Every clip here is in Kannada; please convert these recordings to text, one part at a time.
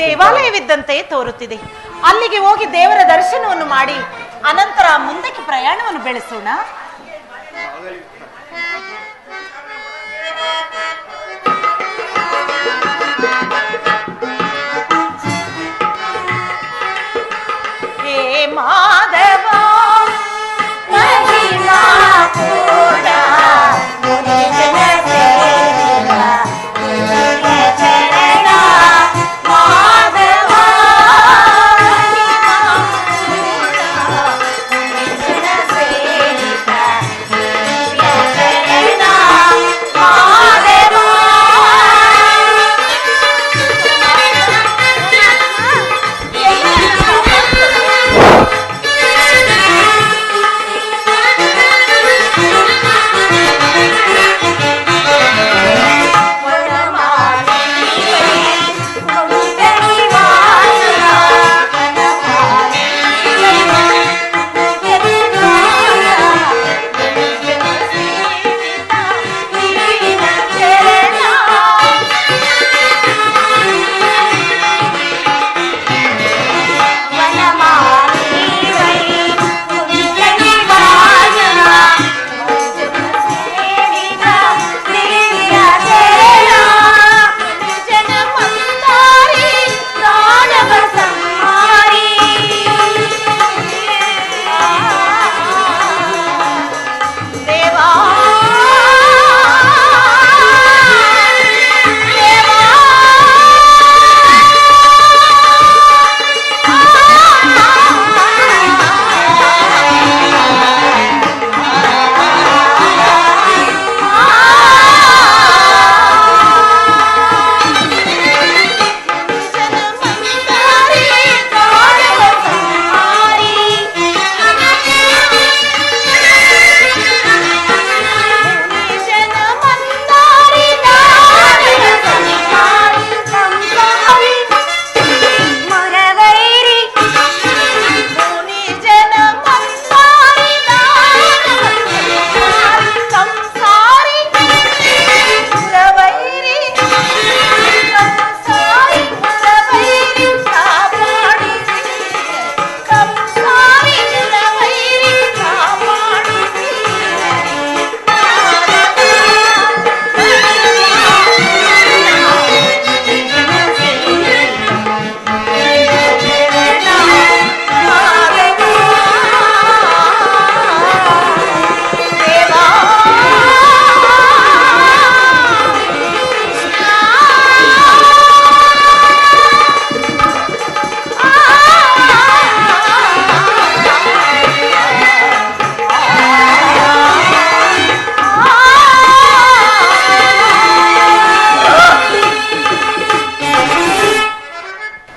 ದೇವಾಲಯವಿದ್ದಂತೆ ತೋರುತ್ತಿದೆ. ಅಲ್ಲಿಗೆ ಹೋಗಿ ದೇವರ ದರ್ಶನವನ್ನು ಮಾಡಿ ಅನಂತರ ಮುಂದಕ್ಕೆ ಪ್ರಯಾಣವನ್ನು ಬೆಳೆಸೋಣ. ಹೇ ಮಾಧವ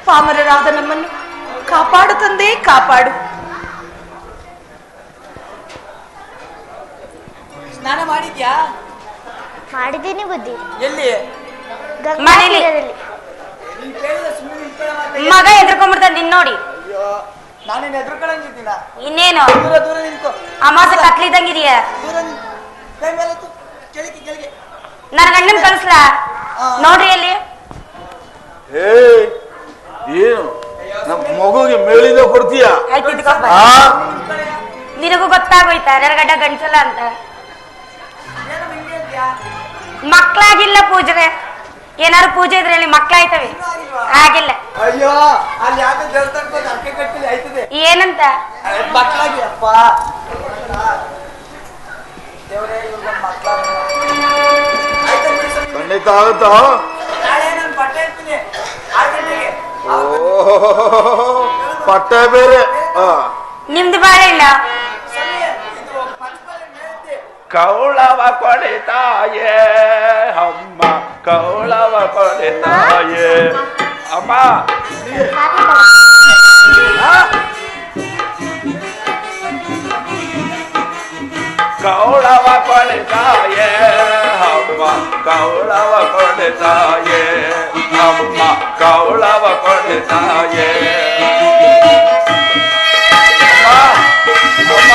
ಪಾಮರರಾದ ನಮ್ಮನ್ನು ಕಾಪಾಡು ತಂದೆ, ಕಾಪಾಡು. ಸ್ನಾನ ಮಾಡಿದ್ಯಾ? ಮಾಡಿದ್ದೀನಿ ಬುದ್ಧಿ. ಎಲ್ಲಿ? ಮನೇಲಿ. ಮಗ ಎದ್ರಕೊಂಡ್ಬಿಡ್ತಾನೆ ನಿನ್ ನೋಡಿ. ನಾನೇನು ಎದ್ರಕೊಳ್ಳಂಗಿದ್ದೀನ? ಇನ್ನೇನು ದೂರ ದೂರ ನಿಂತ್ಕೋ. ಅಮಾಸೆ ಕತ್ಲಿದಂಗಿದೀಯ. ದೂರ ಕೈ ಮೇಲೆ ಕೆಳಗೆ ಕೆಳಗೆ. ನನ್ನ ಗಂಡನ್ ಕಳಿಸ್ಲಾ? ನೋಡ್ರಿ ಅಲ್ಲಿ. ಏನು ನಮ್ಮ ಮಗುಗೆ ಮೇಲಿಂದ ಕೊಡ್ತೀಯ? ನಿನಗೂ ಗೊತ್ತಾಗೋಯ್ತಾ ನನ್ನ ಗಂಡ ಗಂಟಲ್ಲ ಅಂತ? ಮಕ್ಳಾಗಿಲ್ಲ ಪೂಜೆ. ಏನಾದ್ರು ಪೂಜೆ ಇದ್ರೆ ಅಲ್ಲಿ ಮಕ್ಳಾಯ್ತವೆ, ಆಗಿಲ್ಲ. ಅಯ್ಯೋ ಅಲ್ಲಿ ಯಾಕೆ ದೇವಸ್ಥಾನಕ್ಕೆ ಅರ್ಕೆ ಕಟ್ಟಿಲ್ಲ ಆಯ್ತದೆ. ಏನಂತ? ಮಕ್ಳಾಗಿ ಅಪ್ಪ ದೇವರೇ ಖಂಡಿತ ಆಗುತ್ತಾ? ನಾಳೆ ನಾನು ಬಟ್ಟೆ ಇರ್ತೀನಿ 6 ಗಂಟೆಗೆ. ಪಟ್ಟೆ ಬೇರೆ. ನಿಮ್ದು ಬಾಳ ಇಲ್ಲ. ಕೌಳವ ಕೊಡಿತಾಯೇ ಅಮ್ಮ, ಕೌಳವ ಕೊಡಿತಾಯೇ ಅಮ್ಮ. ಕೌಳವ ಕೊಡಿತಾಯೇ ಅಮ್ಮ, ಕೌಳವ ಕೊಡಿತಾಯೇ ಅಮ್ಮ, ಕೌಳವ ಕೊಡಿತಾಯೇ ಅಮ್ಮ.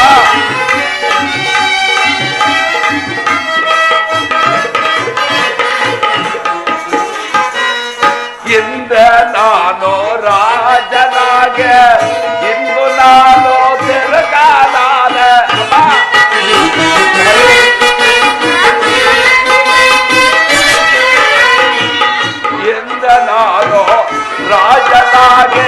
ಇಂದ ನಾ ನಾನು ರಾಜನಾಗೆ ಇಂದು ನಾನು ತಿರುಗಾಲಾದೆ ಎಂದ ನಾನು ರಾಜನಾಗೆ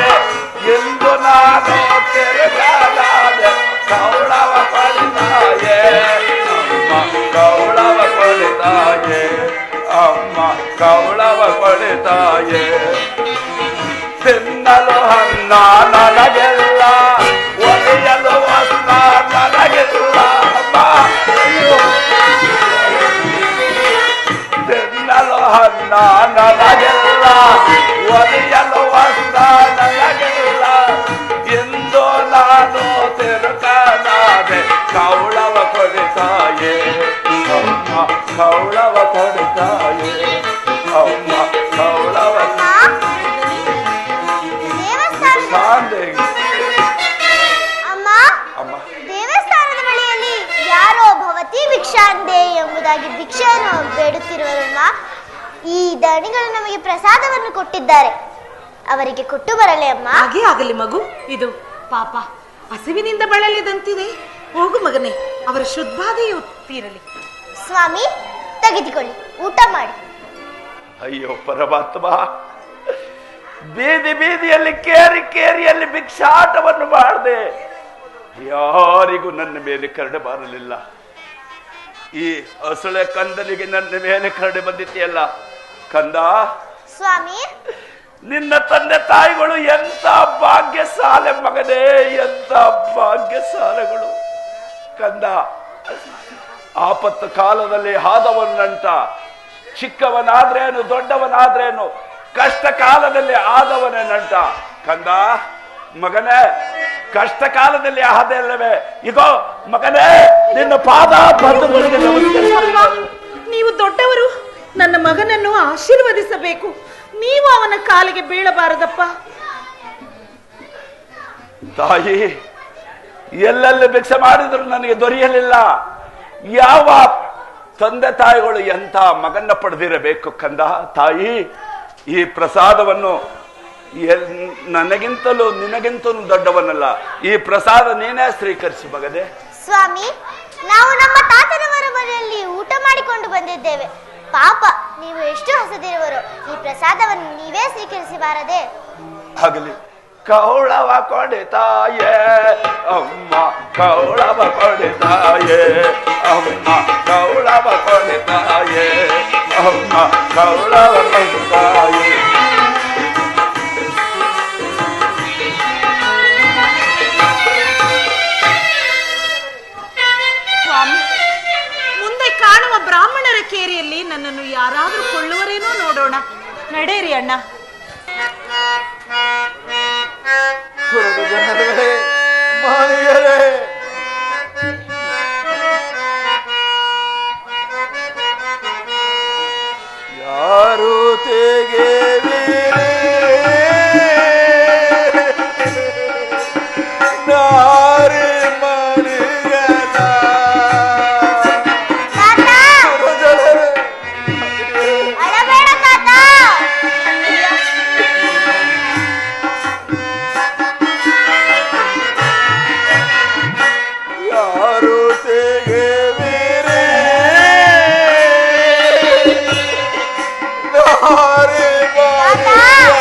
ಎಂದು ನಾನು ತಿರುಗಾಲಾದೆ ಕೌಳವ ಕೊಳಿತಾಯೇ ಅಮ್ಮ ಕೌಳವ ಕೊಳಿತಾಯೇ ಅಮ್ಮ ಕೌಳವ ಕೊಳಿತಾಯೇ ತಿನ್ನಲು ಅನ್ನ ನನಗೆಲ್ಲ ಒಲಿಯಲು ಅನ್ನ ನನಗೆಲ್ಲ ಅಮ್ಮ ತಿನ್ನಲು ಅನ್ನ ನನಗೆಲ್ಲ ಒಲಿಯಲು ಅನ್ನ ನನಗೆಲ್ಲ ಎಂದು ನಾನು ತಿರುಕನಾದೆ ಕೌಳವ ಕೊಡಿತಾಯೇ ಅಮ್ಮ ಕೌಳವ ಕೊಡಿತಾಯೇ ಅಮ್ಮ ಕೌಳವ ಅಮ್ಮ ಅಮ್ಮ ದೇವಸ್ಥಾನದ ಬಳಿಯಲ್ಲಿ ಯಾರೋ ಭವತಿ ಭಿಕ್ಷಾಂದೆ ಎಂಬುದಾಗಿ ಭಿಕ್ಷೆಯನ್ನು ಬೇಡುತ್ತಿರುವರಮ್ಮ. ಈ ದಣಿಗಳು ನಮಗೆ ಪ್ರಸಾದವನ್ನು ಕೊಟ್ಟಿದ್ದಾರೆ, ಅವರಿಗೆ ಕೊಟ್ಟು ಬರಲೇ ಅಮ್ಮ. ಹಾಗೆ ಆಗಲಿ ಮಗು. ಇದು ಪಾಪ ಹಸಿವಿನಿಂದ ಬಳಲಿದಂತಿದೆ. ಹೋಗು ಮಗನೇ, ಅವರ ಶುದ್ಧಾದೆಯು ತೀರಲಿ. ಸ್ವಾಮಿ ತೆಗೆದುಕೊಳ್ಳಿ, ಊಟ ಮಾಡಿ. ಅಯ್ಯೋ ಪರಮಾತ್ಮ, ಬೀದಿ ಬೀದಿಯಲ್ಲಿ ಕೇರಿಯಲ್ಲಿ ಭಿಕ್ಷಾಟವನ್ನು ಮಾಡಿದೆ, ಯಾರಿಗೂ ನನ್ನ ಮೇಲೆ ಕರುಣೆ ಬರಲಿಲ್ಲ. ಈ ಹಸುಳೆ ಕಂದನಿಗೆ ನನ್ನ ಮೇಲೆ ಕರುಣೆ ಬಂದಿದೆಯಲ್ಲ ಕಂದ. ಸ್ವಾಮಿ, ನಿನ್ನ ತಂದೆ ತಾಯಿಗಳು ಎಂತ ಭಾಗ್ಯಶಾಲೆ ಮಗನೇ, ಎಂತ ಭಾಗ್ಯಶಾಲೆಗಳು ಕಂದ. ಆಪತ್ತು ಕಾಲದಲ್ಲಿ ಆದವನಂಟ, ಚಿಕ್ಕವನಾದ್ರೇನು ದೊಡ್ಡವನಾದ್ರೇನು ಕಷ್ಟ ಕಾಲದಲ್ಲಿ ಆದವನೇ ನಂಟ ಕಂದ. ಮಗನೇ, ಕಷ್ಟ ಕಾಲದಲ್ಲಿ ಆದಲ್ಲವೇ, ಇಗೋ ಮಗನೇ ನಿನ್ನ ಪಾದ ಬಂಧುಗಳಿಗೆ ನೀವು ದೊಡ್ಡವರು, ನನ್ನ ಮಗನನ್ನು ಆಶೀರ್ವದಿಸಬೇಕು. ನೀವು ಅವನ ಕಾಲಿಗೆ ಬೀಳಬಾರದಪ್ಪ. ತಾಯಿ, ಎಲ್ಲೆಲ್ಲಿ ಭಿಕ್ಷೆ ಮಾಡಿದ್ರು ನನಗೆ ದೊರೆಯಲಿಲ್ಲ. ಯಾವ ತಂದೆ ತಾಯಿಗಳು ಎಂತ ಮಗನ್ನ ಪಡೆದಿರಬೇಕು ಕಂದ. ತಾಯಿ, ಈ ಪ್ರಸಾದವನ್ನು ನನಗಿಂತಲೂ ನಿನಗಿಂತಲೂ ದೊಡ್ಡವನಲ್ಲ, ಈ ಪ್ರಸಾದ ನೀನೇ ಸ್ವೀಕರಿಸಿ ಮಗನೇ. ಸ್ವಾಮಿ, ನಾವು ನಮ್ಮ ತಾತನವರ ಮನೆಯಲ್ಲಿ ಊಟ ಮಾಡಿಕೊಂಡು ಬಂದಿದ್ದೇವೆ. ಪಾಪ, ನೀವು ಎಷ್ಟು ಹಸದಿರುವರು, ಈ ಪ್ರಸಾದವನ್ನು ನೀವೇ ಸ್ವೀಕರಿಸಬಾರದೆ? ಆಗಲಿ. ಕೌಳವ ಕೊಡಿತಾಯೇ ಅಮ್ಮ ಕೌಳವ ಕೊಡಿತಾಯೇ ಅಮ್ಮ ಕೌಳವ ಕೊಡಿತಾಯೇ ಅಮ್ಮ ಕೌಳವ ಕೊಡಿತಾಯೇ. ಸ್ವಾಮಿ, ಮುಂದೆ ಕಾಣುವ ಬ್ರಾಹ್ಮಣರ ಕೇರಿಯಲ್ಲಿ ನನ್ನನ್ನು ಯಾರಾದರೂ ಕೊಳ್ಳುವರೇನೋ ನೋಡೋಣ. ನಡೆಯಿರಿ ಅಣ್ಣ. ಮಾನಿಯರೇ, ಯಾರು ತೆಗೆವಿ ನಾರಿ ಮಣಿಯನ ಅಳಬೇಡ ತಾತ. ಯಾರು ತೆಗೆವಿರಿ ನಾರಿ ಮಣಿಯನ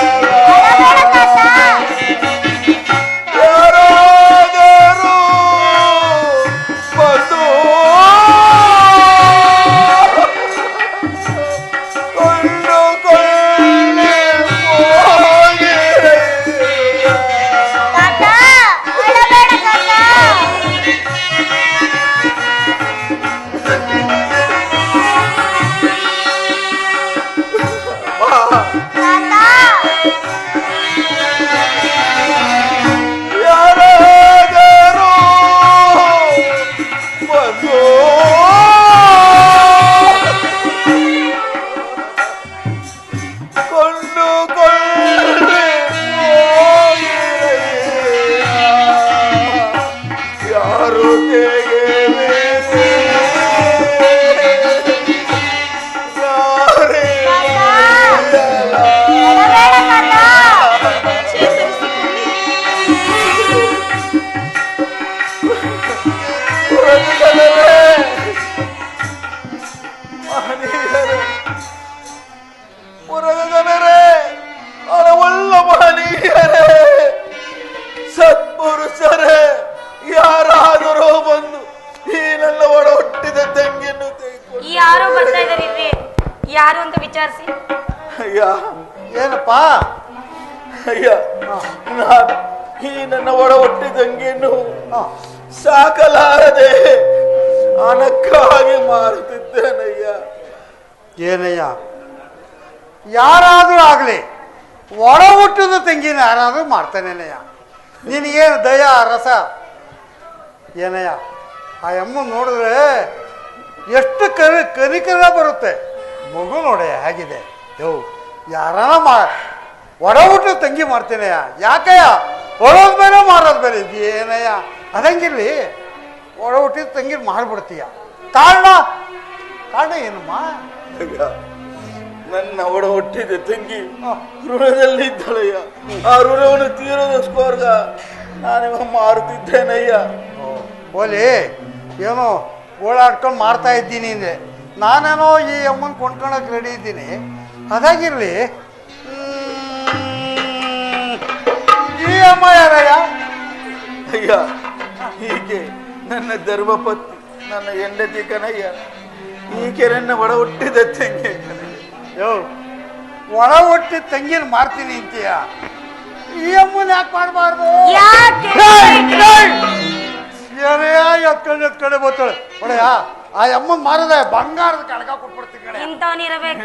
ಅಯ್ಯ ನಾನು ಈ ನನ್ನ ಒಡ ಹೊಟ್ಟೆ ತಂಗಿಯನ್ನು ಸಾಕಲಾರದೆ ಅನಕ್ಕಾಗಿ ಮಾರುತ್ತಿದ್ದೇನಯ್ಯ. ಏನಯ್ಯ, ಯಾರಾದರೂ ಆಗಲಿ ಒಡ ಹುಟ್ಟಿದ ತಂಗಿನ ಯಾರಾದರೂ ಮಾಡ್ತಾನೇನಯ್ಯ. ನಿನಗೇನು ದಯ ರಸ ಏನಯ್ಯ? ಆ ಅಮ್ಮ ನೋಡಿದ್ರೆ ಎಷ್ಟು ಕನಿಕರ ಬರುತ್ತೆ. ಮಗು ನೋಡಯ್ಯ ಹೇಗಿದೆ. ಯಾರನ ಒಡ ಹುಟ್ಟಿದ ತಂಗಿ ಮಾಡ್ತೇನೆಯ. ಯಾಕಯ್ಯ ಹೊಡೋದ್ ಬೇರೆ ಮಾರೋದು ಬೇರೆ ಇದೇನಯ್ಯ? ಅದಂಗಿರ್ಲಿ, ಒಡ ಹುಟ್ಟಿದ ತಂಗಿ ಮಾಡ್ಬಿಡ್ತೀಯ. ಕಾರಣ ಏನಮ್ಮ? ನನ್ನ ಒಡ ಹುಟ್ಟಿದ ತಂಗಿ ಋಣದಲ್ಲಿ ಇದ್ದಳಯ್ಯ. ಆ ಋಣವನ್ನು ತೀರೋದಕ್ಕೋಸ್ಕರ ನಾನಿವ ಮಾರುತ್ತಿದ್ದೇನಯ್ಯ. ಓಲಿ ಏನೋ ಓಡಾಡ್ಕೊಂಡು ಮಾಡ್ತಾ ಇದ್ದೀನಿ ಅಂದ್ರೆ ನಾನೇನೋ ಈ ಅಮ್ಮನ ಕೊಂಡ್ಕೊಳಕ್ ರೆಡಿ ಇದ್ದೀನಿ. ಅದಾಗಿರ್ಲಿ, ಈ ಅಮ್ಮ ಯಾರಯ್ಯ? ಅಯ್ಯ, ಹೀಗೆ ನನ್ನ ಧರ್ಮಪತ್ನಿ, ನನ್ನ ಹೆಂಡತಿ ಕಣಯ್ಯ. ಈಕೆ ನನ್ನ ಒಡ ಹುಟ್ಟಿದ ತಂಗಿ ಕಣಯ್ಯ. ಒಳ ಹುಟ್ಟಿ ತಂಗಿನ ಮಾಡ್ತೀನಿ ಅಂತೀಯ. ಈ ಅಮ್ಮನ ಯಾಕೆ ಮಾಡಬಾರ್ದು? ಎತ್ಕಡೆ ಬರ್ತಾಳೆ ಒಡೆಯ. ಆ ಅಮ್ಮನ್ ಮಾರದೆ ಬಂಗಾರದ ಕಡಗ ಕೊಟ್ಬಿಡ್ತೀನಿ ಕಡೆ.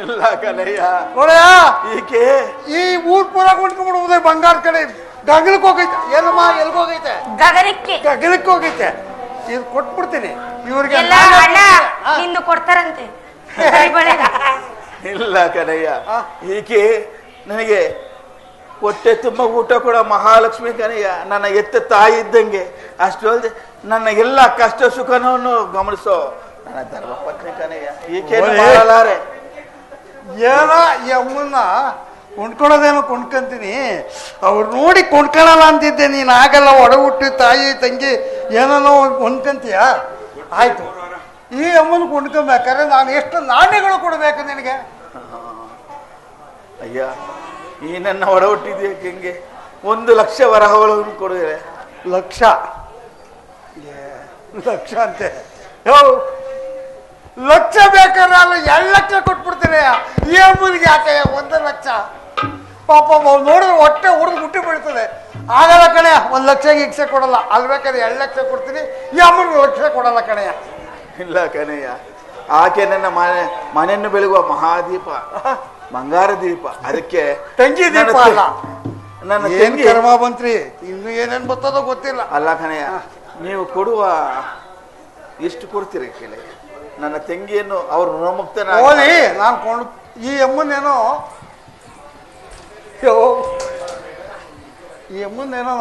ಇಲ್ಲ ಕಣಯ್ಯ ಒಡೆಯ, ಈಕೆ ಈ ಊರ್ ಪೂರ ಕೊಂಡ್ಕೊಂಡ್ಬಿಡ್ಬೋದೇ ಬಂಗಾರ ಕಡೆ. ಗಗನಕ್ಕೆ ಹೋಗೈತೆ. ಏನಮ್ಮ ಎಲ್ಗೋಗೈತೆ? ಗಗನಕ್ಕೆ ಹೋಗೈತೆ. ಇದು ಕೊಟ್ಬಿಡ್ತೀನಿ ಇವ್ರಿಗೆ. ನಿಂದು ಕೊಡ್ತಾರಂತೆ. ಇಲ್ಲ ಕಣಯ್ಯ, ಈಕೆ ನನಗೆ ಹೊಟ್ಟೆ ತುಂಬ ಊಟ ಕೂಡ ಮಹಾಲಕ್ಷ್ಮಿ ಕಣಯ್ಯ. ನನ್ನ ಎತ್ತ ತಾಯಿ ಇದ್ದಂಗೆ. ಅಷ್ಟು ಅಲ್ಲದೆ ನನ್ನ ಎಲ್ಲ ಕಷ್ಟ ಸುಖನವನ್ನು ಗಮನಿಸೋ ನನ್ನ ಧರ್ಮಪತ್ನಿ ಕಣಯ್ಯ. ಈಕೆ ಮಾಡಲಾರೆ. ಏನ ಈ ಅಮ್ಮನ್ನ ಕೊಂಡ್ಕೊಳ್ಳೋದೇನೋ ಕೊಂಡ್ಕೊಂತೀನಿ. ಅವ್ರು ನೋಡಿ ಕೊಂಡ್ಕೊಳ್ಳಲ್ಲ ಅಂತಿದ್ದೆ. ನೀನು ಆಗಲ್ಲ, ಒಡ ಹುಟ್ಟಿ ತಾಯಿ ತಂಗಿ ಏನೋ ಕೊಂಡ್ಕೊಂತೀಯ. ಆಯ್ತು, ಈ ಅಮ್ಮನ ಕೊಂಡ್ಕೊಬೇಕಾದ್ರೆ ನಾನು ಎಷ್ಟು ನಾಣ್ಯಗಳು ಕೊಡಬೇಕು ನಿನಗೆ? ಅಯ್ಯ, ಈ ನನ್ನ ಒಡ ಹುಟ್ಟಿದ್ಯ ಹೆಂಗೆ 1,00,000 ವರಹಗಳನ್ನು ಕೊಡಿದ್ರೆ. ಲಕ್ಷ ಅಂತೆ. ಲಕ್ಷ ಬೇಕಾದ್ರೆ ಅಲ್ಲ 2 ಲಕ್ಷ ಕೊಟ್ಬಿಡ್ತೀನಿ. ಈ ಅಮ್ಮನಿಗೆ ಯಾಕೆ 1 ಲಕ್ಷ? ಪಾಪ ನೋಡಿದ್ರೆ ಹೊಟ್ಟೆ ಹುಡುಗ ಹುಟ್ಟಿ ಬೀಳ್ತದೆ. ಆಗಲ್ಲ ಕಣೆ, 1 ಲಕ್ಷ ಗಿಕ್ಷ ಕೊಡಲ್ಲ. ಅಲ್ಲಿ ಬೇಕಾದ್ರೆ 2 ಲಕ್ಷ ಕೊಡ್ತೀನಿ. ಈ ಅಮ್ಮನಿಗೆ 1 ಲಕ್ಷ ಕೊಡಲ್ಲ ಕಣೆಯ. ಇಲ್ಲ ಕಣಯ್ಯ, ಆಕೆ ನನ್ನ ಮನೆಯನ್ನು ಬೆಳಗುವ ಮಹಾದೀಪ, ಬಂಗಾರ ದೀಪ. ಅದಕ್ಕೆ ತಂಗಿ ದೀಪ ಅಲ್ಲ. ನನ್ನ ಏನ್ ಕರ್ಮ ಬಂತ್ರಿ, ಇನ್ನು ಏನೇನ್ ಬರ್ತದೋ ಗೊತ್ತಿಲ್ಲ. ಅಲ್ಲ ಕಣಯ್ಯ, ನೀವು ಕೊಡುವ ಎಷ್ಟು ಕೊಡ್ತೀರಿ ಕೇಳಿ. ನನ್ನ ತಂಗಿಯನ್ನು ಅವ್ರು ಋಣಮುಕ್ತನ ಓಲಿ ನಾನು ಈ ಅಮ್ಮನೇನೋ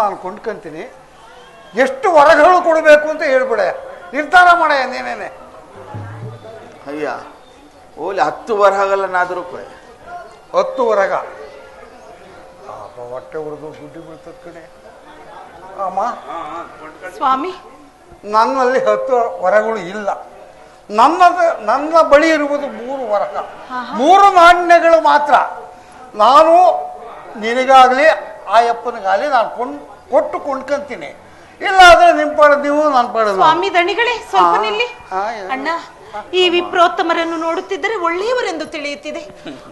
ನಾನು ಕೊಂಡ್ಕೊಂತೀನಿ. ಎಷ್ಟು ವರಗಳು ಕೊಡಬೇಕು ಅಂತ ಹೇಳ್ಬಿಡೆ, ನಿರ್ಧಾರ ಮಾಡ ನೀನೇನೆ. ಅಯ್ಯ, ಓಲಿ 10 ವರಹಗಳನ್ನಾದರೂ ಕೊಡೆ. 10 ವರಗ ಹೊಟ್ಟೆ ಹುರಿದು ಗುಡ್ಡಿ ಬೀಳ್ತದ ಕಡೆ. ಅಮ್ಮ ಸ್ವಾಮಿ, ನನ್ನಲ್ಲಿ 10 ವರಗಳು ಇಲ್ಲ. ನನ್ನ ಬಳಿ ಇರುವುದು 3 ವರಹ, 3 ನಾಣ್ಯಗಳು ಮಾತ್ರ. ನಾನು ನಿನಗಾಗಲಿ ಆ ಅಪ್ಪನಿಗಾಗಲಿ ನಾನು ಕೊಟ್ಟು ಕೊಂಡ್ಕೊಂತೀನಿ. ಇಲ್ಲ ಆದ್ರೆ ನಿಮ್ ಪಾಡೋದು ನೀವು, ನಾನು ಪಾಡೋದು. ಸ್ವಾಮಿ ದಣಿಗಳೇ, ಸ್ವಲ್ಪ ನಿಲ್ಲಿ. ಅಣ್ಣ, ಈ ವಿಪ್ರೋತ್ತಮರನ್ನು ನೋಡುತ್ತಿದ್ದರೆ ಒಳ್ಳೆಯವರೆಂದು ತಿಳಿಯುತ್ತಿದೆ.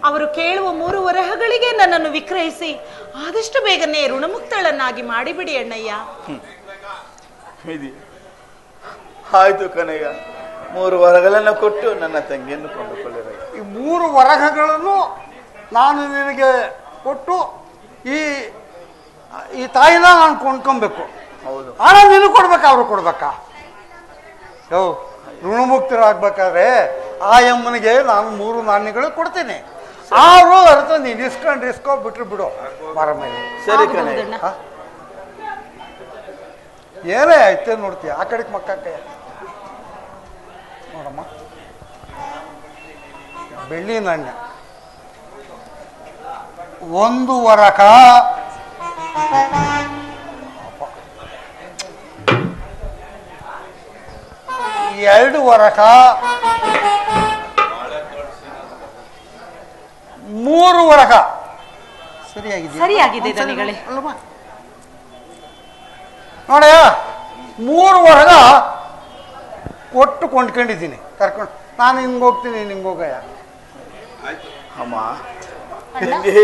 ಅವರು ಕೇಳುವ 3 ವರಹಗಳಿಗೆ ನನ್ನನ್ನು ವಿಕ್ರಯಿಸಿ ಆದಷ್ಟು ಬೇಗನೆ ಋಣಮುಕ್ತಳನ್ನಾಗಿ ಮಾಡಿಬಿಡಿ ಅಣ್ಣಯ್ಯ. ಆಯ್ತು ಕಣಯ್ಯ, 3 ವರಗಳನ್ನು ಕೊಟ್ಟು ನನ್ನ ತಂಗಿಯನ್ನು ಕೊಂಡುಕೊಳ್ಳಿರ. ಈ 3 ವರಹಗಳನ್ನು ನಾನು ನಿನಗೆ ಕೊಟ್ಟು ಈ ತಾಯಿನ ನಾನು ಕೊಂಡ್ಕೊಬೇಕು. ಹೌದು. ಹಣ ನೀನು ಕೊಡ್ಬೇಕಾ, ಅವ್ರು ಕೊಡ್ಬೇಕಾ? ಋಣಮುಕ್ತರಾಗ್ಬೇಕಾದ್ರೆ ಆ ಅಮ್ಮನಿಗೆ ನಾನು 3 ನಾಣ್ಯಗಳು ಕೊಡ್ತೀನಿ. ಅವರು ಅರ್ಥ ನೀನು ಇಸ್ಕೊ ಬಿಟ್ರು ಬಿಡು ಮರ ಮೇಲೆ. ಸರಿ ಕಣಯ್ಯ. ಏನೇ ಆಯ್ತೆ ನೋಡ್ತೀಯ ಆ ಕಡೆಗೆ ಮಕ್ಕಕ್ಕೆ. ನೋಡಮ್ಮ, ಬೆಳ್ಳಿ ನಾಣ್ಯ 1 ವರಹ, 2 ವರಹ, 3 ವರಹ. ಸರಿಯಾಗಿದೆ ದಣಿಗಳೇ. ನೋಡಯ್ಯ, 3 ವರಹ ಕೊಟ್ಟು ಕೊಂಡ್ಕೊಂಡಿದ್ದೀನಿ. ಕರ್ಕೊಂಡು ನಾನು ಹಿಂಗೆ ಹೋಗ್ತೀನಿ, ಹಿಂಗೆ ಹೋಗಯ್ಯ. ಅಮ್ಮ ತಂಗಿ,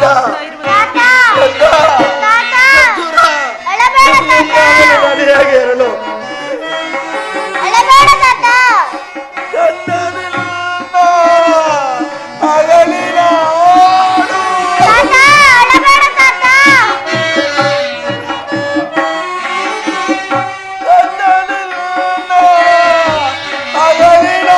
ನೋಡ್ತಾ ಇರುವೆ. ತಾತ ಅಳಬೇಡ ತಾತ, ನನಗೆ ಇರಲು ಅಳಬೇಡ ತಾತ. ಅಗಲಿನ ತಾತ ಅಳಬೇಡ ತಾತ. ಅಗಲಿನ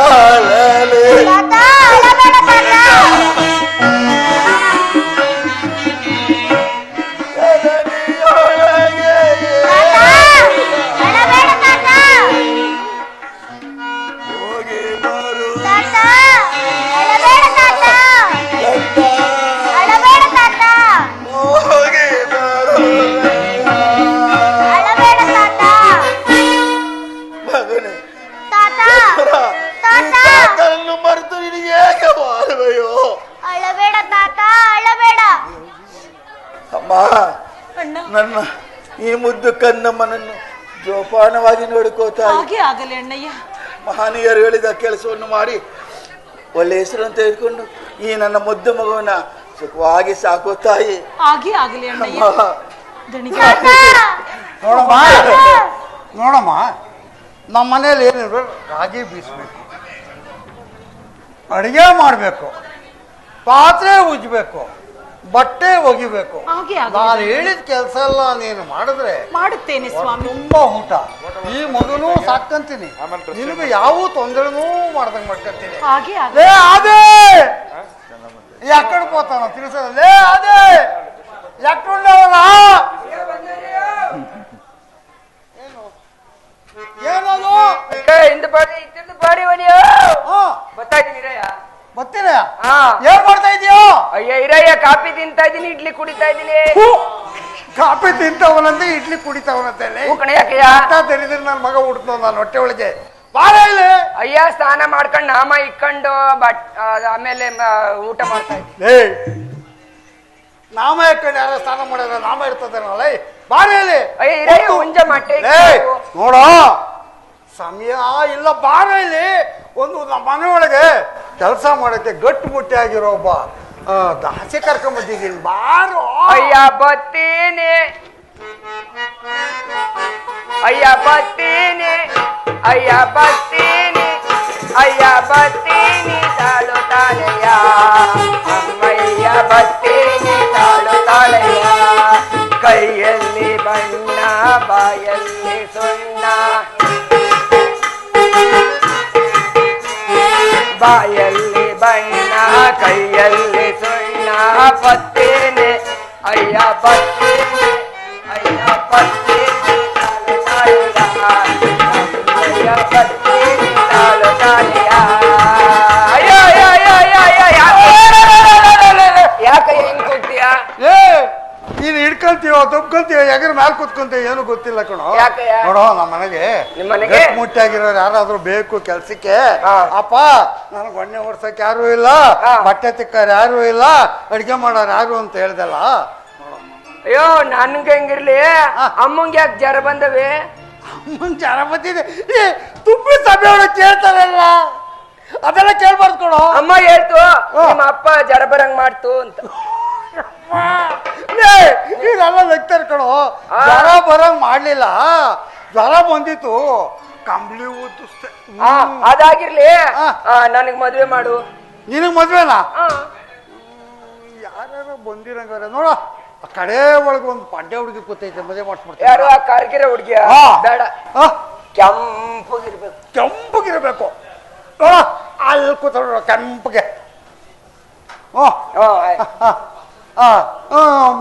ತಾತ ತಾತ ಅಳಬೇಡ ತಾತ. ಅಳಬೇಡ ತಾತ. ತಾತ ಅಳಬೇಡ ತಾತ. ಅಳಬೇಡ ತಾತ. ಅಳಬೇಡ ತಾತ. ಮಗನೇ ತಾತ ತಾತ ಕಣ್ಣು ಮರೆತು ನಿನಗೆ ಹೇಗೆ ಮಾಡುವೆಯೋ? ಅಳಬೇಡ ತಾತ, ಅಳಬೇಡ. ಅಮ್ಮ, ಅಣ್ಣ ನನ್ನ ಈ ಮುದ್ದು ಕನ್ನಮ್ಮನನ್ನು ಜೋಪಾನವಾಗಿ ನೋಡಿಕೋತಾಯಿ. ಹಾಗೆ ಆಗಲಿ ಅಣ್ಣಯ್ಯ. ಮಹನೀಯರು ಹೇಳಿದ ಕೆಲಸವನ್ನು ಮಾಡಿ ಒಳ್ಳೆ ಹೆಸರನ್ನು ತೆಗೆದುಕೊಂಡು ಈ ನನ್ನ ಮುದ್ದು ಮಗುವನ್ನ ಸುಖವಾಗಿ ಸಾಕೋ ತಾಯಿ. ಹಾಗೆ ಆಗಲಿ ಅಣ್ಣಯ್ಯ. ಅಮ್ಮ, ದಣಿಗೆ ನೋಡಮ್ಮ ನೋಡಮ್ಮ, ನಮ್ಮ ಮನೇಲಿ ಏನಿರ್ಬೇಕು, ರಾಗಿ ಬೀಸಬೇಕು, ಅಡಿಗೆ ಮಾಡಬೇಕು, ಪಾತ್ರೆ ಉಜ್ಬೇಕು, ಬಟ್ಟೆ ಒಗಿಬೇಕು. ಹಾಗೆ ಆಗಲಿ. ನಾನು ಹೇಳಿದ ಕೆಲಸ ಎಲ್ಲ ನೀನು ಮಾಡಿದ್ರೆ ಮಾಡುತ್ತೇನೆ ಸ್ವಾಮಿ. ತುಂಬಾ ಊಟ. ಈ ಮಗನೂ ಸಾಕಂತೀನಿ, ನಿನಗೆ ಯಾವ ತೊಂದರೆನೂ ಮಾಡ್ದಂಗೆ ಮಾಡ್ಕೊಂತೀನಿ. ಹಾಗೆ ಆಗಲಿ. ಲೇ ಅದೇ ಎಕ್ಕಡ పోతాను ತಿಳಿಸಲ್ಲ. ಲೇ ಅದೇ ಎಕ್ಕಡವಲ್ಲ ಏನದು? ಇಂದು ಬಾಡಿ ಇತ್ತಿಂದು ಬಾಡಿ ಒಲಿಯೋ ಬರ್ತಾ ಇದ್ದೀನಿ ಇರಯ್ಯ. ಬರ್ತೀರ? ಹಾ. ಏನ್ ಮಾಡ್ತಾ ಇದೀಯೋ? ಅಯ್ಯ ಇರಯ್ಯ, ಕಾಫಿ ತಿಂತಾ ಇದ್ದೀನಿ, ಇಡ್ಲಿ ಕುಡಿತಾ ಇದ್ದೀನಿ. ಕಾಫಿ ತಿಂತವನಂತೆ ಇಡ್ಲಿ ಕುಡಿತವನಂತೆ. ಕಣ ಯಾಕಯ್ಯ? ತೆರೆದ್ರೆ ನನ್ನ ಮಗ ಹುಡ್ತು ನಾನು ಹೊಟ್ಟೆ ಒಳಗೆ. ಬಾರ ಇಲ್ಲಿ. ಅಯ್ಯ ಸ್ನಾನ ಮಾಡ್ಕೊಂಡು ನಾಮ ಇಕ್ಕೊಂಡು ಆಮೇಲೆ ಊಟ ಮಾಡ್ತಾ ಇದ್ದೀನಿ. ಏ ನಾಮ ಯಾಕಂಡು ಯಾರೋ ಸ್ನಾನ ಮಾಡಿದ್ರೆ ನಾಮ ಇರ್ತದೇನಲ್ಲ. ಬಾರ ಇಲ್ಲಿ. ಅಯ್ಯ ಇರಯ್ಯ, ಹುಂಜ ಮಟ್ಟೆ ನೋಡೋ ಸಮಯ ಇಲ್ಲ, ಬಾರ ಇಲ್ಲಿ. ಒಂದು ನಮ್ಮ ಮನೆ ಒಳಗೆ ಕೆಲಸ ಮಾಡಕ್ಕೆ ಗಟ್ಟು ಮುಟ್ಟಿ ಆಗಿರೋ ಒಬ್ಬ ದಾಸೆ ಕರ್ಕೊಂಬಂದಿದ್ದೀನಿ, ಬಾರೋ. ಅಯ್ಯ ಬತ್ತೀನಿ, ಅಯ್ಯ ಬತ್ತೀನಿ, ಅಯ್ಯ ಬತ್ತೀನಿ, ಅಯ್ಯ ಬತ್ತೀನಿ ತಾಳು ತಾಳೆಯ, ಅಮ್ಮಯ್ಯ ಬತ್ತೀನಿ ತಾಳು ತಾಳೆಯ. ಕೈಯಲ್ಲಿ ಬಣ್ಣ ಬಾಯಲ್ಲಿ ಸುಣ್ಣ, ಬಾಯಲ್ಲಿ ಬಣ್ಣ ಕೈಯಲ್ಲಿ ಸುಣ್ಣ ಬತ್ತೇನೆ, ಅಯ್ಯ ಬತ್ತೇನೆ, ಅಯ್ಯ ಬತ್ತೇನೆ ತಾಳು ತಾಳೆಯ, ಅಯ್ಯ ಬತ್ತೇನೆ ತಾಳು ತಾಳೆಯ. ಅಯ್ಯೋ ಅಯ್ಯೋ ಅಯ್ಯೋ ಅಯ್ಯೋ ಅಯ್ಯೋ, ಯಾಕೆ ಹಿಂಗ್ ಕೂಗ್ತೀಯಾ? ಏ ನೀನ್ ಹಿಡ್ಕೊಂತೀವೋ ತುಪ್ಕೊಂತೀವೋ ಎಗರ್ ಮ್ಯಾಲ್ ಕೂತ್ಕೊಂತೀವಿ ಏನು ಗೊತ್ತಿಲ್ಲ ಕಣೋ. ಯಾಕಯ್ಯ? ನೋಡೋ ನಮ್ಮ ಮನೆಗೆ ನಿಮ್ ಮನೆಗೆ? ಗಟ್ಟಿ ಮುಟ್ಟಾಗಿರೋರು ಯಾರಾದ್ರೂ ಬೇಕು ಕೆಲ್ಸಕ್ಕೆ. ಹಾ. ಅಪ್ಪ ನನಗೆ ಒಣ್ಣೆ ಹೊಡ್ಸಕ್ ಯಾರು ಇಲ್ಲ, ಹಾ. ಬಟ್ಟೆ ತಿಕ್ಕೋರು ಯಾರು ಇಲ್ಲ, ಅಡ್ಗೆ ಮಾಡೋರು ಯಾರು ಅಂತ ಹೇಳ್ದಲ್ಲ. ಅಯ್ಯೋ ನನ್ಗೆ ಹೆಂಗಿರ್ಲಿ, ಅಮ್ಮಂಗೆ ಯಾಕೆ ಜರ ಬಂದವೆ? ಜನ ಬಂದಿದೆ. ಏ ತುಪ್ಪಿ ಸಭೆ ಒಳಗೆ ಕೇಳ್ತಾರಲ್ಲ, ಅದೆಲ್ಲ ಕೇಳ್ಬಾರ್ದು ಕಣೋ. ಅಮ್ಮ ಹೇಳ್ತು ನಿಮ್ಮ ಅಪ್ಪ ಜರ ಬರಂಗ್ ಮಾಡ್ತು ಅಂತ. ಇದೆಲ್ಲ ನಗ್ತಾರೆ ಕಣೋ. ಜ್ವರ ಬರಂಗ್ ಮಾಡ್ಲಿಲ್ಲ, ಜ್ವರ ಬಂದಿತ್ತು, ಕಂಬ್ಳಿ ಊದಿಸ್ತೆ. ಅದಾಗಿರ್ಲಿ, ನನಗ್ ಮದ್ವೆ ಮಾಡು. ನಿನಗ್ ಮದ್ವೆನಾ? ಆ. ಯಾರು ಬಂದಿರಂಗಾರೆ ನೋಡ, ಆ ಕಡೆ ಒಳಗೆ ಒಂದು ಪಡ್ಡೆ ಹುಡುಗಿ ಕೂತೈತೆ, ಮದುವೆ ಮಾಡಿಸ್ಬಿಡ್ತಾರೆ. ಯಾರು ಆ ಕಾರ್ಗಿರ ಹುಡ್ಗಿಯ? ಹಾ. ಬೇಡ, ಕೆಂಪಗಿರ್ಬೇಕು. ಕೆಂಪಗಿರ್ಬೇಕು ನೋಡ, ಅಲ್ಲಿ ಕೂತ ಕೆಂಪಗೆ.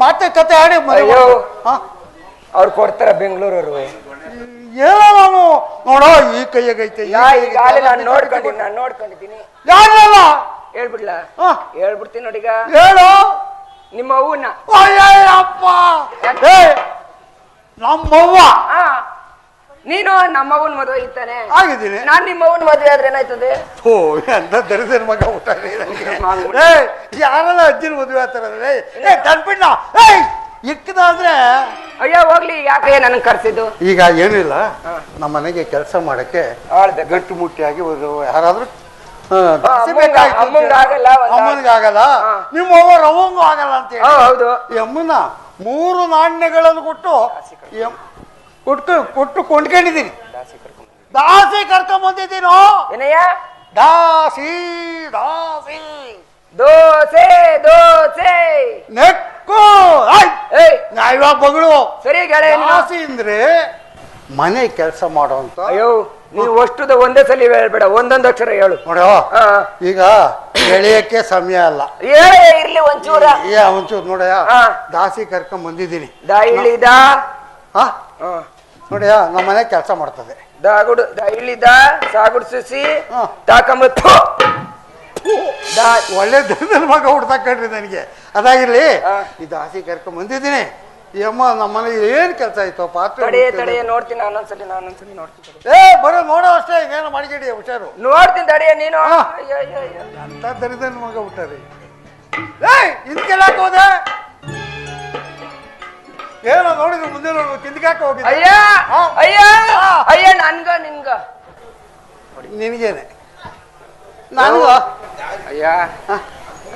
ಮತ್ತೆ ಕತೆ ಆಡಿ ಅಯ್ಯೋ, ಅವ್ರು ಕೊಡ್ತಾರ ಬೆಂಗಳೂರವ್ರು. ಏನೋ ನಾನು ನೋಡೋ ಈ ಕೈಯಾಗೈತೆ ಈಗಾಗಲೇ ನಾನು ನೋಡ್ಕೊಂಡಿದ್ದೀನಿ. ಯಾರಲ್ಲ ಹೇಳ್ಬಿಡ್ಲ? ಹೇಳ್ಬಿಡ್ತೀನಿ ನೋಡೀಗ. ಹೇಳು. ನಿಮ್ಮ ಅವ್ವನ್ನ. ಅಪ್ಪ ನಮ್ಮವ್ವ. ನೀನು ನಮ್ಮವ್ವನ್ ಮದುವೆ ಇತ್ತಾನೆ ಆಗಿದ್ದೀನಿ. ನಾನ್ ನಿಮ್ಮವ್ವನ್ ಮದುವೆ ಆದ್ರೆ ಏನಾಯ್ತದೆ? ಓ ಎಂತ ದರಿದ್ರ ಮಗ ಊಟ. ಯಾರೆಲ್ಲ ಅಜ್ಜಿನ ಮದುವೆ ಆಗ್ತಾರಲ್ಲ, ಕನ್ಬಿಡ್ನ ಇಕ್ಕದಾದ್ರೆ ಅಯ್ಯೋ ಹೋಗ್ಲಿ, ಯಾಕೆ ನನಗೆ ಕರ್ಸಿದ್ದು? ಈಗ ಏನಿಲ್ಲ, ನಮ್ಮ ಮನೆಗೆ ಕೆಲಸ ಮಾಡಕ್ಕೆ ಆಳ್ಬೇಕು. ಗಟ್ಟು ಮುಟ್ಟಿಯಾಗಿ ಯಾರಾದ್ರೂ ಅಮ್ಮಂಗಾಗಲ್ಲ, ಅಮ್ಮನಿಗಾಗಲ್ಲ, ನಿಮ್ಮ ರವಂಗೂ ಆಗಲ್ಲ ಅಂತ ಹೇಳಿ ಹೌದು. ಈ ಅಮ್ಮನ 3 ನಾಣ್ಯಗಳನ್ನು ಕೊಟ್ಟು ಕೊಟ್ಟು ಕೊಂಡ್ಕೊಂಡಿದ್ದೀನಿ. ದಾಸಿ ಕರ್ಕೊಂಡ್ ಬಂದಿದ್ದೀನೋ. ಏನಯ್ಯ? ದಾಸಿ ದಾಸಿ ದೋಸೆ ದೋಸೆ ನೆಕ್ಕು ನಾ ಇವಾಗ ಬಗಳು. ಸರಿ ದಾಸಿ ಅಂದ್ರೆ ಮನೆ ಕೆಲಸ ಮಾಡೋಂತ. ಅಯ್ಯೋ, ನೀವು ಅಷ್ಟುದ ಒಂದೇ ಸಲ ಹೇಳ್ಬೇಡ, ಒಂದೊಂದು ಅಕ್ಷರ ಹೇಳು. ನೋಡೋ, ಈಗ ಎಳೆಯಕ್ಕೆ ಸಮಯ ಅಲ್ಲ, ಇರ್ಲಿ ಒಂಚೂರ. ಒಂಚೂರು ನೋಡಯ್ಯ, ದಾಸಿ ಕರ್ಕೊಂಡ್ ಬಂದಿದ್ದೀನಿ. ಇಳಿದ ನೋಡಯ್ಯ, ನಮ್ಮ ಮನೆ ಕೆಲಸ ಮಾಡ್ತದೆ. ಇಳಿದ ಸಾಗುಡ್ ಸುಸಿ ತಾಕಂಬತ್ತು ಒಳ್ಳೆ ದನದ ಮಗ ಹುಡ್ತಾಕ್ರಿ ನನಗೆ. ಅದಾಗಿರ್ಲಿ, ಈ ದಾಸಿ ಕರ್ಕೊಂಡ್ ಬಂದಿದ್ದೀನಿ. ಈ ಅಮ್ಮ ನಮ್ಮ ಮನೆಗೆ ಏನ್ ಕೆಲಸ ಆಯ್ತು? ಪಾತ್ರೆ ತಡೆಯ ನೋಡ್ತೀನಿ, ನಾನೊಂದ್ಸಲಿ ನೋಡ್ತೀನಿ. ಬರೋ ನೋಡೋ ಅಷ್ಟೇ, ಇನ್ನೇನು ಮಾಡಿಕೆಡಿ ಹುಷಾರು. ನೋಡ್ತೀನಿ ತಡೆಯ ನೀನು. ಅಂತ ದರಿದ್ರ ಮಗ ಹುಟ್ಟಾರಿ. ಇದಕ್ಕೆಲ್ಲ ಹೋದೆ ಏನೋ ನೋಡಿದ್ರು ಮುಂದೆ ನೋಡು, ತಿಂದಿಗಾಕ ಹೋಗಿ. ಅಯ್ಯ ಅಯ್ಯ ಅಯ್ಯ, ನನ್ಗ ನಿನ್ಗ ನಿನಗೇನೆ ನನಗ. ಅಯ್ಯ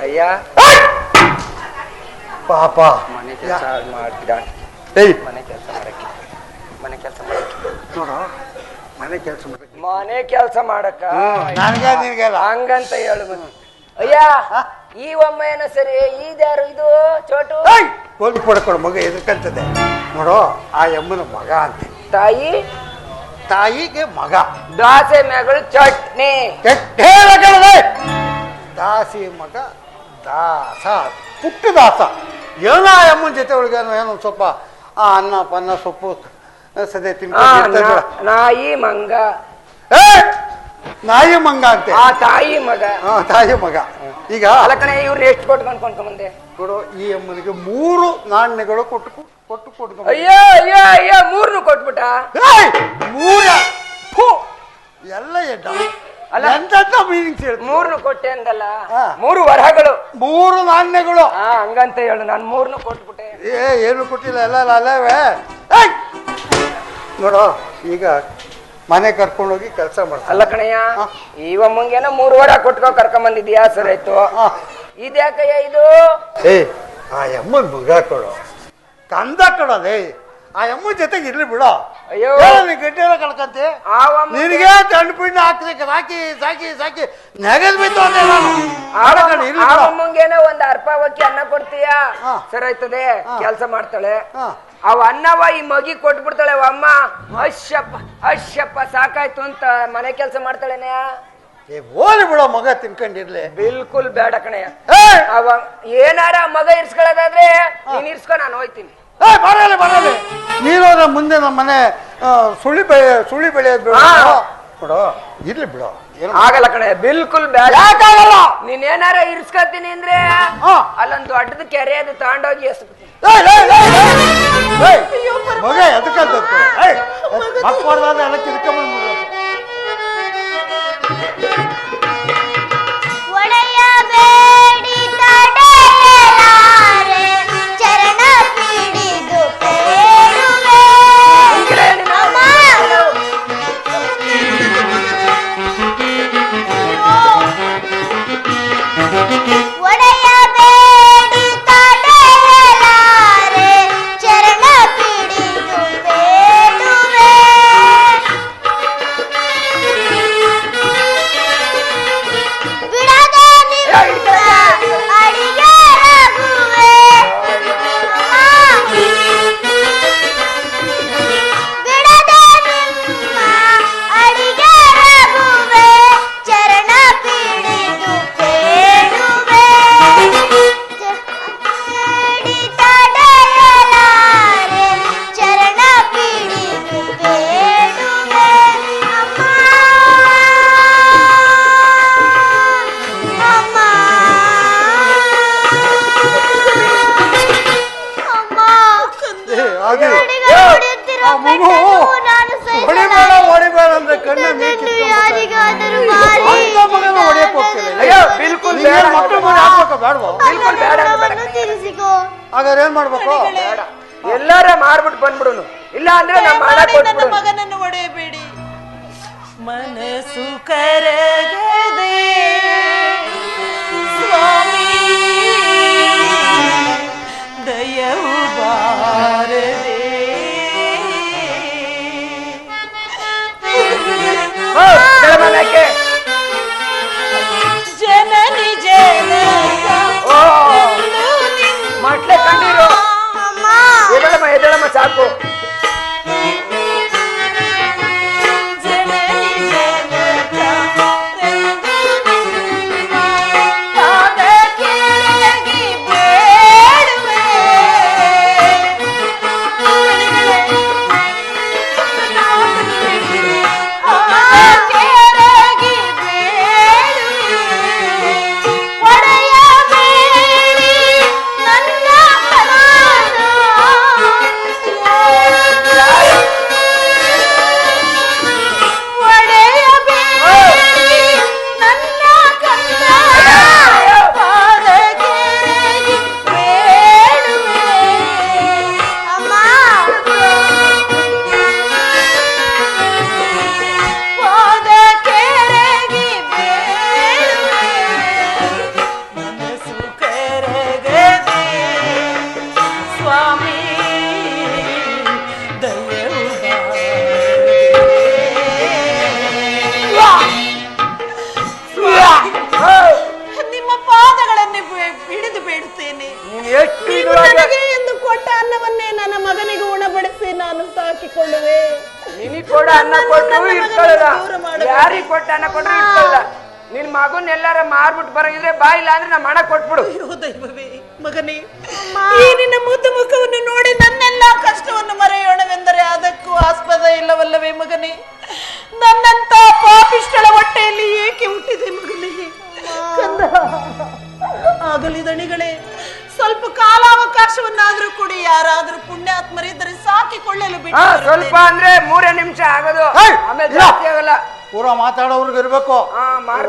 ಅಯ್ಯ, ಪಾಪ ಮನೆ ಕೆಲಸ ಮಾಡ್ತಿದ್ದಾಳೆ. ಮನೆ ಕೆಲಸ ಮಾಡಕ್ಕೆ ನೋಡ, ಮನೆ ಕೆಲಸ ಮಾಡಕ್ಕೆ ಮನೆ ಕೆಲಸ ಮಾಡಕ್ಕ ನನಗ ನಿನಗೆಲ್ಲ ಹಂಗಂತ ಹೇಳು. ಅಯ್ಯ, ಈ ಒಮ್ಮ ಏನೋ ಸರಿ, ಇದ್ಯಾರು ಇದು ಚೋಟು? ಹೋಗಿ ಕೊಡ್ಕೊಡು, ಮಗ ಎದಕ್ಕಂತದೆ ನೋಡು. ಆ ಅಮ್ಮನ ಮಗ ಅಂತೆ. ತಾಯಿಗೆ ಮಗ. ದಾಸೆ ಮಗಳು ಚಟ್ನಿ. ದಾಸಿ ಮಗ ದಾಸ, ಪುಟ್ಟ ದಾಸ. ಏನೋ ಆ ಅಮ್ಮನ ಜೊತೆ ಒಳಗೆ ಏನೋ ಸ್ವಲ್ಪ ಅನ್ನ ಪನ್ನ ಸೊಪ್ಪು ಸದೆ ತಿನ್ಕೊಂಡು. ನಾಯಿ ಮಂಗ. ನಾಯಿ ಮಂಗ ಅಂತೆ. ಆ ತಾಯಿ ಮಗ. ತಾಯಿ ಮಗ. ಈಗ ಅಲಕಣೆ, ಇವ್ರನ್ನ ಎಷ್ಟು ಕೊಟ್ಕೊಂಡ್ಕೊಂಡ್ಬಂದೆ? ಕೊಡು, ಈ ಅಮ್ಮನಿಗೆ 3 ನಾಣ್ಯಗಳು ಕೊಟ್ಟು ಅಯ್ಯೋ ಅಯ್ಯೋ ಅಯ್ಯೋ, 3 ಕೊಟ್ಬಿಟ್ಟ. 3 ಎಲ್ಲ ಎಡ್ಡ ಅಲ್ಲ, ಎಂತ ಮೀನಿಂಗ್ಸ್ ಹೇಳಿ. 3 ಕೊಟ್ಟೆ ಅಂದಲ್ಲ, 3 ವರಹಗಳು, 3 ನಾಣ್ಯಗಳು. ಹಂಗಂತ ಹೇಳು, ನಾನು 3 ಕೊಟ್ಬಿಟ್ಟೆ. ಏನು ಕೊಟ್ಟಿಲ್ಲ, ಎಲ್ಲ ಅಲ್ಲವೇ. ನೋಡು, ಈಗ ಮನೆ ಕರ್ಕೊಂಡೋಗಿ ಕೆಲಸ ಮಾಡ್ತಾರೆ. ಅಲ್ಲ ಕಣಯ್ಯ, ಇವಮ್ಮಂಗೇನೋ 3 ವರ ಕೊಟ್ಕೊ ಕರ್ಕೊಂಡ್ ಬಂದಿದ್ಯಾ, ಸರಿ ಆಯ್ತು. ಇದ್ಯಾಕಯ್ಯ ಇದು? ಆ ಅಮ್ಮನ್ ಮಗ ಕೊಡು, ಕಂದ ಕೊಡೋದೇ. ಆ ಅಮ್ಮನ ಜೊತೆಗೆ ಇರ್ಲಿ ಬಿಡು. ಅಯ್ಯೋ, ಗಡ್ಡೆ ಎಲ್ಲ ಕಳ್ಕಂತೆ. ನಿನಗೆ ತಂಡು ಪಿಂಡ ಹಾಕ್ಲಿಕ್ಕೆ ಸಾಕಿ ಸಾಕಿ ನೆಗದ್ ಬಿತ್ತು ಅಂದೆ ನಾನು. ಅಮ್ಮಂಗೇನೋ ಒಂದ್ ಅರ್ಪವಕ್ಕಿ ಅನ್ನ ಕೊಡ್ತೀಯ, ಸರಿ ಆಯ್ತದೆ, ಕೆಲ್ಸ ಮಾಡ್ತಾಳೆ. ಅವ ಅನ್ನವ ಈ ಮಗಿ ಕೊಟ್ಬಿಡ್ತಾಳೆ ಅಮ್ಮ. ಅಶ್ಯಪ್ಪ ಸಾಕಾಯ್ತು ಅಂತ ಮನೆ ಕೆಲಸ ಮಾಡ್ತಾಳೆನೆ. ಹೋಲಿ ಬಿಡೋ, ಮಗ ತಿನ್ಕೊಂಡಿರ್ಲಿ. ಬಿಲ್ಕುಲ್ ಬೇಡ ಕಣಯ್ಯ. ಅವ ಏನಾರ ಮಗ ಇರ್ಸ್ಕೊಳ್ಳೋದಾದ್ರೆ ನೀನ್ ಇರ್ಸ್ಕೊ, ನಾನು ಹೋಯ್ತೀನಿ. ಬರಲಿ ನೀನು ಮುಂದೆ ನಮ್ಮ ಮನೆ ಸುಳಿ ಬೆಳೆಯೋದು ಬಿಡು. ಇರ್ಲಿ ಬಿಡು, ಆಗಲ್ಲ ಕಣೆ, ಬಿಲ್ಕುಲ್ ಬೇಡ. ನೀನ್ ಏನಾರ ಇರ್ಸ್ಕೊತೀನಿ ಅಂದ್ರೆ ಅಲ್ಲೊಂದು ದೊಡ್ಡದ ಕೆರೆ ಅದು ತಗೊಂಡೋಗಿ ಎಸ್ಬಿಡ್ತೀನಿ. ಮಗ ಎದಕ್ಕಂತ ಮಕ್ಕಳಾದ ಎಲ್ಲ ಕಿರ್ಕೊಂಡ್ಬಂದ್ಬಿಡ್ಬೇಕು. ಹೊಡಿಬೇಡ ಅಂದ್ರೆ ಕಣ್ಣ ಹಾಗಾದ್ರೆ ಏನ್ ಮಾಡ್ಬೇಕು? ಎಲ್ಲಾರ ಮಾರ್ಬಿಟ್ಟು ಬಂದ್ಬಿಡುನು, ಇಲ್ಲ ಅಂದ್ರೆ ನಮ್ಮ ಹಣ ದಯಮಾಡಿ ನನ್ನ ಕೊಟ್ಬಿಡು. ಮಗನನ್ನು ಒಡೆಯಬೇಡಿ. ಮನಸ್ಸು ಕರಗದೆ ಸ್ವಾಮಿ ದಯವು ಬಾರದೆ ಜಲಮಾನಕ್ಕೆ ಜನನಿ ಜನಕ ಮಟ್ಲೆ ಕಂಡಿರು. ಎದಳಮ್ಮ ಎದಳಮ್ಮ ಸಾಕು. ಎಂದು ಕೊಟ್ಟ ಅನ್ನವನ್ನೇ ನನ್ನ ಮಗನಿಗೆ ಉಣಬಡಿಸಿ ನಾನು ಸಾಕಿಕೊಳ್ಳುವೆ. ನಿನಗ್ ಕೊಡ ಅನ್ನ ಕೊಟ್ಟರು ಇಟ್ಕೊಳ್ಳಲ್ಲ, ಯಾರಿಗ್ ಕೊಟ್ಟ ಅನ್ನ ಕೊಟ್ಟರು ಇಟ್ಕೊಳ್ಳಲ್ಲ. ನಿನ್ ಮಗನ್ ಎಲ್ಲಾರ ಮಾರ್ಬಿಟ್ಟು ಬರಂಗಿದ್ರೆ ಬಾ, ಇಲ್ಲ ಅಂದ್ರೆ ನಮ್ಮ ಹಣ ಕೊಟ್ಬಿಡು. ಅಯ್ಯೋ ದೈವವೇ, ಮಗನೇ ಈ ನಿನ್ನ ಮುದ್ದು ಮುಖವನ್ನು ನೋಡಿ ನನ್ನೆಲ್ಲಾ ಕಷ್ಟವನ್ನು ಮರೆಯೋಣವೆಂದರೆ ಅದಕ್ಕೂ ಆಸ್ಪದ ಇಲ್ಲವಲ್ಲವೇ ಮಗನೇ? ನನ್ನಂತ ಪಾಪಿಷ್ಟಳ ಹೊಟ್ಟೆಯಲ್ಲಿ ಏಕೆ ಹುಟ್ಟಿದೆ ಮಗನೇ? ಕಂದ, ಆಗಲಿ ದಣಿಗಳೇ, ಸ್ವಲ್ಪ ಕಾಲಾವಕಾಶವನ್ನಾದ್ರೂ ಕೊಡಿ. ಯಾರಾದ್ರೂ ಪುಣ್ಯಾತ್ಮರಿದ್ದರೆ ಸಾಕಿಕೊಳ್ಳಲು ಬಿಟ್ಟು ಸ್ವಲ್ಪ ಅಂದ್ರೆ 3 ನಿಮಿಷ ಆಗೋದು, ಆಮೇಲೆ ಜಾಸ್ತಿ ಆಗಲ್ಲ. ಪೂರ ಮಾತಾಡೋರ್ಗೆ ಇರ್ಬೇಕು.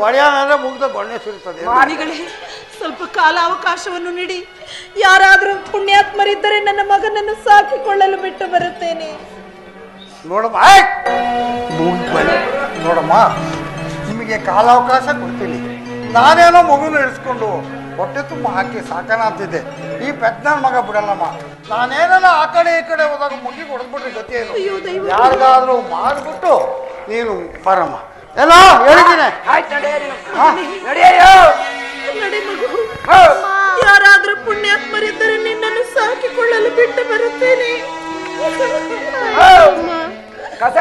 ಒಡೆಯಾನಂದ್ರೆ ಮುಗ್ದ ಗೊಣ್ಣೆ ಸುರಿತದೆ. ಮಣಿಗಳೇ, ಸ್ವಲ್ಪ ಕಾಲಾವಕಾಶವನ್ನು ನೀಡಿ. ಯಾರಾದ್ರೂ ಪುಣ್ಯಾತ್ಮರಿದ್ದರೆ ನನ್ನ ಮಗನನ್ನು ಸಾಕಿಕೊಳ್ಳಲು ಬಿಟ್ಟು ಬರುತ್ತೇನೆ. ನೋಡಮ್ಮ ನೋಡಮ್ಮ, ನಿಮಗೆ ಕಾಲಾವಕಾಶ ಕೊಡ್ತೀನಿ. ನಾನೇನೋ ಮಗುನ ಇಳಿಸ್ಕೊಂಡು ಹೊಟ್ಟೆ ತುಂಬ ಹಾಕಿ ಸಾಕನ ಅಂತಿದ್ದೆ. ಈ ಪೆದ್ನನ್ ಮಗ ಬಿಡಲ್ಲಮ್ಮ. ನಾನೇನ ಆ ಕಡೆ ಈ ಕಡೆ ಹೋದಾಗ ಮುಗಿ ಹೊಡೆದ್ಬಿಟ್ರೆ ಗತಿ ಏನು? ಯಾರಿಗಾದ್ರೂ ಮಾರ್ಬಿಟ್ಟು ನೀನು ಬರಮ್ಮ. ಎಲ್ಲ ಹೇಳಿದ್ದೀನಿ. ಆಯ್ತು ನಡೆಯೋ. ನಡೆ ಮಗು, ಯಾರಾದ್ರೂ ಪುಣ್ಯಾತ್ಮರಿದ್ದರೆ ನಿನ್ನನ್ನು ಸಾಕಿಕೊಳ್ಳಲು ಬಿಟ್ಟು ಬರುತ್ತೇನೆ. ಕಸ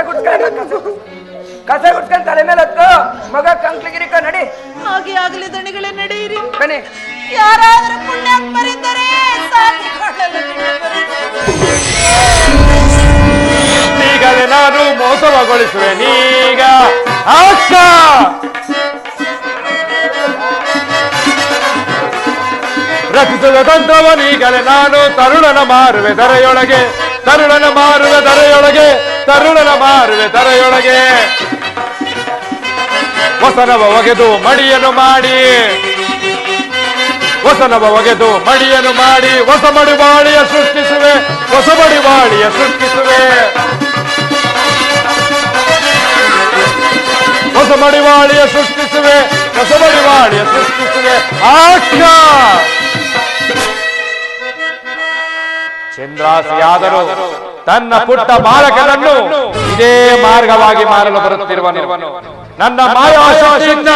ಗುಡ್ಸ್ಕೊಂಡು ತಲೆ ಮೇಲೆ ಹತ್ತು ಮಗ ಕಂಕ್ಲಿಗಿರಿಕ ನಡಿ. ಹಾಗೆ ಆಗಲಿ ದಣಿಗಳೇ, ನಡೆಯಿರಿ. ಬನ್ನಿ. ಯಾರಾದ್ರೂ ಪುಣ್ಯಾತ್ಮರಿದ್ದರೆ ಸಾಕಿಕೊಳ್ಳಲು ಬಿಟ್ಟು ಬರುತ್ತೇನೆ. ಈಗಲೇ ನಾನು ಮೋಸಗೊಳಿಸುವೆ ನೀಗ ಅಕ್ಕ. ರಚಿಸಿದ ತಂತ್ರವನೀಗಲೇ ನಾನು ತರುಣನ ಮಾರುವೆ ಧರೆಯೊಳಗೆ, ತರುಣನ ಮಾರುವೆ ಧರೆಯೊಳಗೆ, ತರುಣನ ಮಾರುವೆ ಧರೆಯೊಳಗೆ. ವಸನವ ಒಗೆದು ಮಡಿಯನ್ನು ಮಾಡಿ, ವಸನವ ಒಗೆದು ಮಡಿಯನ್ನು ಮಾಡಿ, ಹೊಸ ಮಡಿವಾಳಿಯ ಸೃಷ್ಟಿಸುವೆ, ಹೊಸ ಮಡಿವಾಳಿಯ ಸೃಷ್ಟಿಸುವೆ, ಹೊಸ ಮಡಿವಾಳಿಯ ಸೃಷ್ಟಿಸುವೆ, ಹೊಸ ಮಡಿವಾಳಿಯ ಸೃಷ್ಟಿಸುವೆ. ಆಕ್ಕ ಚಂದ್ರಾಸಿಯಾದರೂ ತನ್ನ ಪುಟ್ಟ ಬಾಲಕನನ್ನು ಇದೇ ಮಾರ್ಗವಾಗಿ ಮಾರಲು ಬರುತ್ತಿರುವನು. ನನ್ನ ಮಾಯಾಶಕ್ತಿಯಿಂದ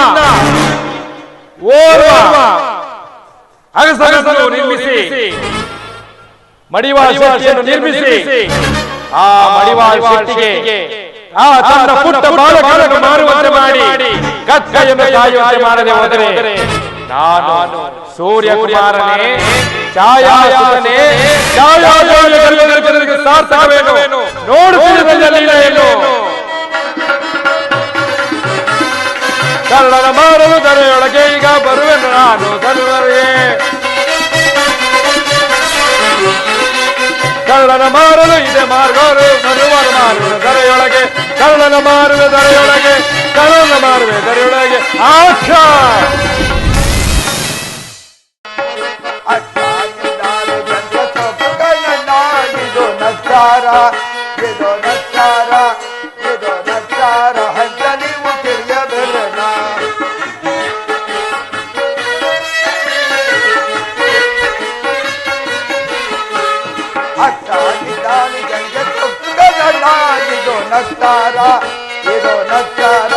ಓರ್ವ ಅಗಸಗಸನ್ನು ನಿರ್ಮಿಸಿ, ಮಡಿವಾಳ ಶಕ್ತಿಯನ್ನು ನಿರ್ಮಿಸಿ, ಆ ಮಡಿವಾಳ ಶಕ್ತಿಗೆ ಆ ತನ್ನ ಪುಟ್ಟ ಬಾಲಕನನ್ನು ಮಾರುವಂತೆ ಮಾಡಿ ಕತ್ತೆಯನ್ನು ಕಾಯುವಂತೆ ಮಾಡದೆ ಹೋದರೆ ನಾನು ಸೂರ್ಯಕುಮಾರನೇ, ಛಾಯಾಸುತನೇ, ಛಾಯಾಜೋಳಿಗೆ ಸಾರ್ಥಕವೇನು ನೋಡುತ್ತಿರುವುದಲ್ಲೇನು. ಕಳ್ಳನ ಮಾರಲು ಧರೆಯೊಳಗೆ ಈಗ ಬರುವೆನು ನಾನು ಸರುವರಿಗೆ. ಕಳ್ಳನ ಮಾರಲು ಇದೆ ಮಾರ್ಗರು ಬರುವರು ಮಾರುವೆ ಧರೆಯೊಳಗೆ, ಕಳ್ಳನ ಮಾರುವೆ ಧರೆಯೊಳಗೆ, ಕಳ್ಳನ ಮಾರುವೆ ಧರೆಯೊಳಗೆ. ಆಶ ಅಟ್ಟಾಗಿದ್ದಾಳು ಜಂತ ಸೊಬಗನನ್ನಾಡಿದ ನಚ್ಚಾರ ಇದು ನಚ್ಚಾರ ಇದು ನಚ್ಚಾರ ಅಂತ ನೀವು ತಿಳಿಯಬೇಡ ಅಚ್ಚಾಗಿದ್ದಾನೆ ಜನಗೆ ತೊಕ್ಕುಗಳಲ್ಲ ಇದು ನಚ್ಚಾರ ಇದು ನಚ್ಚಾರ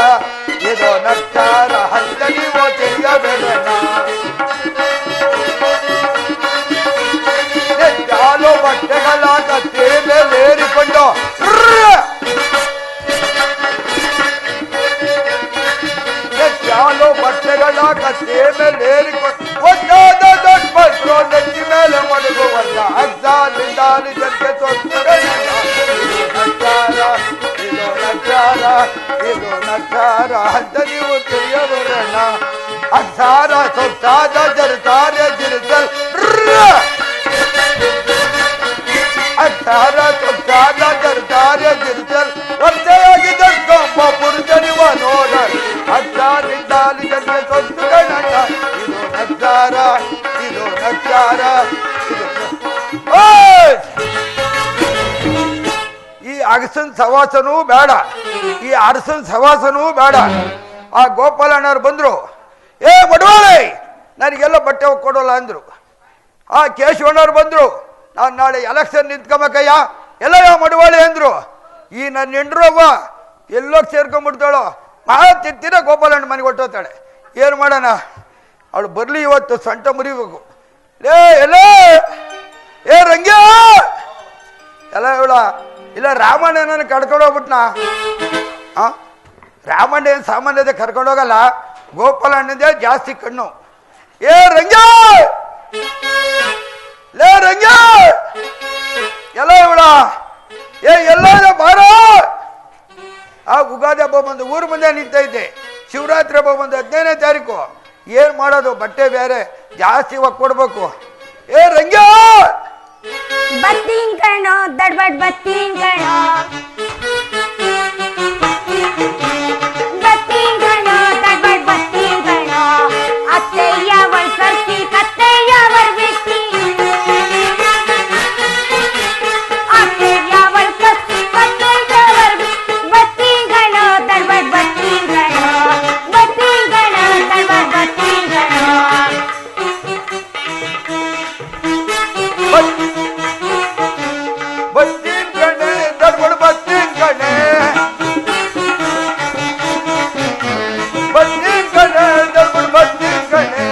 ಇದು ನಚ್ಚಾರ ಅಂತ ನೀವು ತಿಳಿಯಬೇಡ ಜಾಲು ಬಟ್ಟೆಗಳ ಕತ್ತೆ ಮೇಲೇರಿಕೊಂಡು ಜಾಲು ಬಟ್ಟೆಗಳ ಕತ್ತೆ ಮೇಲೇರಿಕೊಂಡು ಒಂದಾದ ದೊಡ್ಡ ಬಸ್ರು ನೆಚ್ಚಿ ಮೇಲೆ ಮಡಗುವಂತ ಅಜ್ಜಾಲಿಂದಾಲಿ ಜನಕ್ಕೆ ತೊಕ್ಕುಗಳಲ್ಲ ನಚ್ಚಾರ ಇದು ನಚ್ಚಾರ ಇದು ನಚ್ಚಾರ ಅಂತ ನೀವು ತಿಳಿಯಬೇಡ ಅಕ್ಷಾರ ಸೊತ್ತಾದ ಜರುತ್ತಾರೆ ಜಿರುಸಲ್ ಅಕ್ಷಾರ ಸೊತ್ತಾದ ಜರುತ್ತಾರೆ ಜಿರುಸಲ್ ವರ್ಷವಾಗಿ ದರ್ಕೊಂಬ ಪುರುಷನಿವ ನೋಡ ಅಕ್ಷಾರಿಂದಾಲಿ ಜನಗೆ ತೊಕ್ಕುಗಳಲ್ಲ ಇದು ನಚ್ಚಾರ ಇದು ನಚ್ಚಾರ ಇದು ಈ ಅಗಸನ್ ಸವಾಸನೂ ಬೇಡ ಈ ಅರಸನ್ ಸವಾಸನೂ ಬೇಡ ಆ ಗೋಪಾಲಣ್ಣವ್ರು ಬಂದ್ರು ಏ ಬಡವಾಳೆ ನನಗೆಲ್ಲ ಬಟ್ಟೆ ಕೊಡೋಲ್ಲ ಅಂದ್ರು ಆ ಕೇಶವಣ್ಣವ್ರು ಬಂದ್ರು ನಾನು ನಾಳೆ ಎಲೆಕ್ಷನ್ ನಿಂತ್ಕೊಬೇಕಯ್ಯ ಎಲ್ಲ ಯಾವ ಮಡವಾಳೆ ಅಂದ್ರು ಈ ನನ್ನ ಹೆಂಡ್ರು ಅವ್ವ ಎಲ್ಲೋ ಸೇರ್ಕೊಂಡ್ಬಿಡ್ತಾಳೋ ಮಾತಿರ್ತೀರ ಗೋಪಾಲಣ್ಣ ಮನೆಗೆ ಹೊಟ್ಟೋತಾಳೆ ಏನು ಮಾಡೋಣ ಅವಳು ಬರ್ಲಿ ಇವತ್ತು ಸೊಂಟ ಮುರಿಬೇಕು ಲೇ ಎಲ್ಲ ಏ ರಂಗ್ಯ ಎಲ್ಲ ಇವಳ ಇಲ್ಲ ರಾಮಣ್ಣನ ಕರ್ಕೊಂಡೋಗ್ಬಿಟ್ನಾ ರಾಮಣ್ಣ ಏನು ಸಾಮಾನ್ಯತೆ ಕರ್ಕೊಂಡೋಗಲ್ಲ ಗೋಪಾಲಣ್ಣದೇ ಜಾಸ್ತಿ ಕಣ್ಣು ಏ ರಂಗ ಲೇ ರಂಗ ಎಲ್ಲ ಇವಳ ಏ ಎಲ್ಲ ಬಾರ ಆ ಉಗಾದಿ ಹಬ್ಬ ಬಂದು ಊರು ಮುಂದೆ ನಿಂತ ಇದ್ದೆ ಶಿವರಾತ್ರಿ ಹಬ್ಬ ಬಂದು 15ನೇ ತಾರೀಕು ಏನ್ ಮಾಡೋದು ಬಟ್ಟೆ ಬೇರೆ ಜಾಸ್ತಿ ಇವಾಗ ಕೊಡ್ಬೇಕು ಏ ರಂಗ ಬತ್ತೀನ್ ಕಣೋ ದಡ್ಬಡ್ ಬತ್ತೀನ್ ಕಣೋ ಬತ್ತೀನ್ ಕಣೋ ದಡ್ಬಡ್ ಬತ್ತೀನ್ ಕಣೋ ಅತ್ತೆಯ ವರ್ಸರ್ತಿ ಕತ್ತೆಯ ವರ್ಬಿಸ್ತಿ ಅತ್ತೆಯ ವರ್ಸರ್ತಿ ಕತ್ತೆಯ ವರ್ಬಿಸ್ತಿ ಬತ್ತೀನ್ ಕಣೋ ದಡ್ಬಡ್ ಬತ್ತೀನ್ ಕಣೋ ಬತ್ತೀನ್ ಕಣೋ ದಡ್ಬಡ್ ಬತ್ತೀನ್ ಕಣೋ ಬತ್ತೀನ್ ಕಣೆ ದಡ್ಬಡ್ ಬತ್ತೀನ್ ಕಣೆ ಬತ್ತೀನ್ ಕಣೆ ದಡ್ಬಡ್ ಬತ್ತೀನ್ ಕಣೆ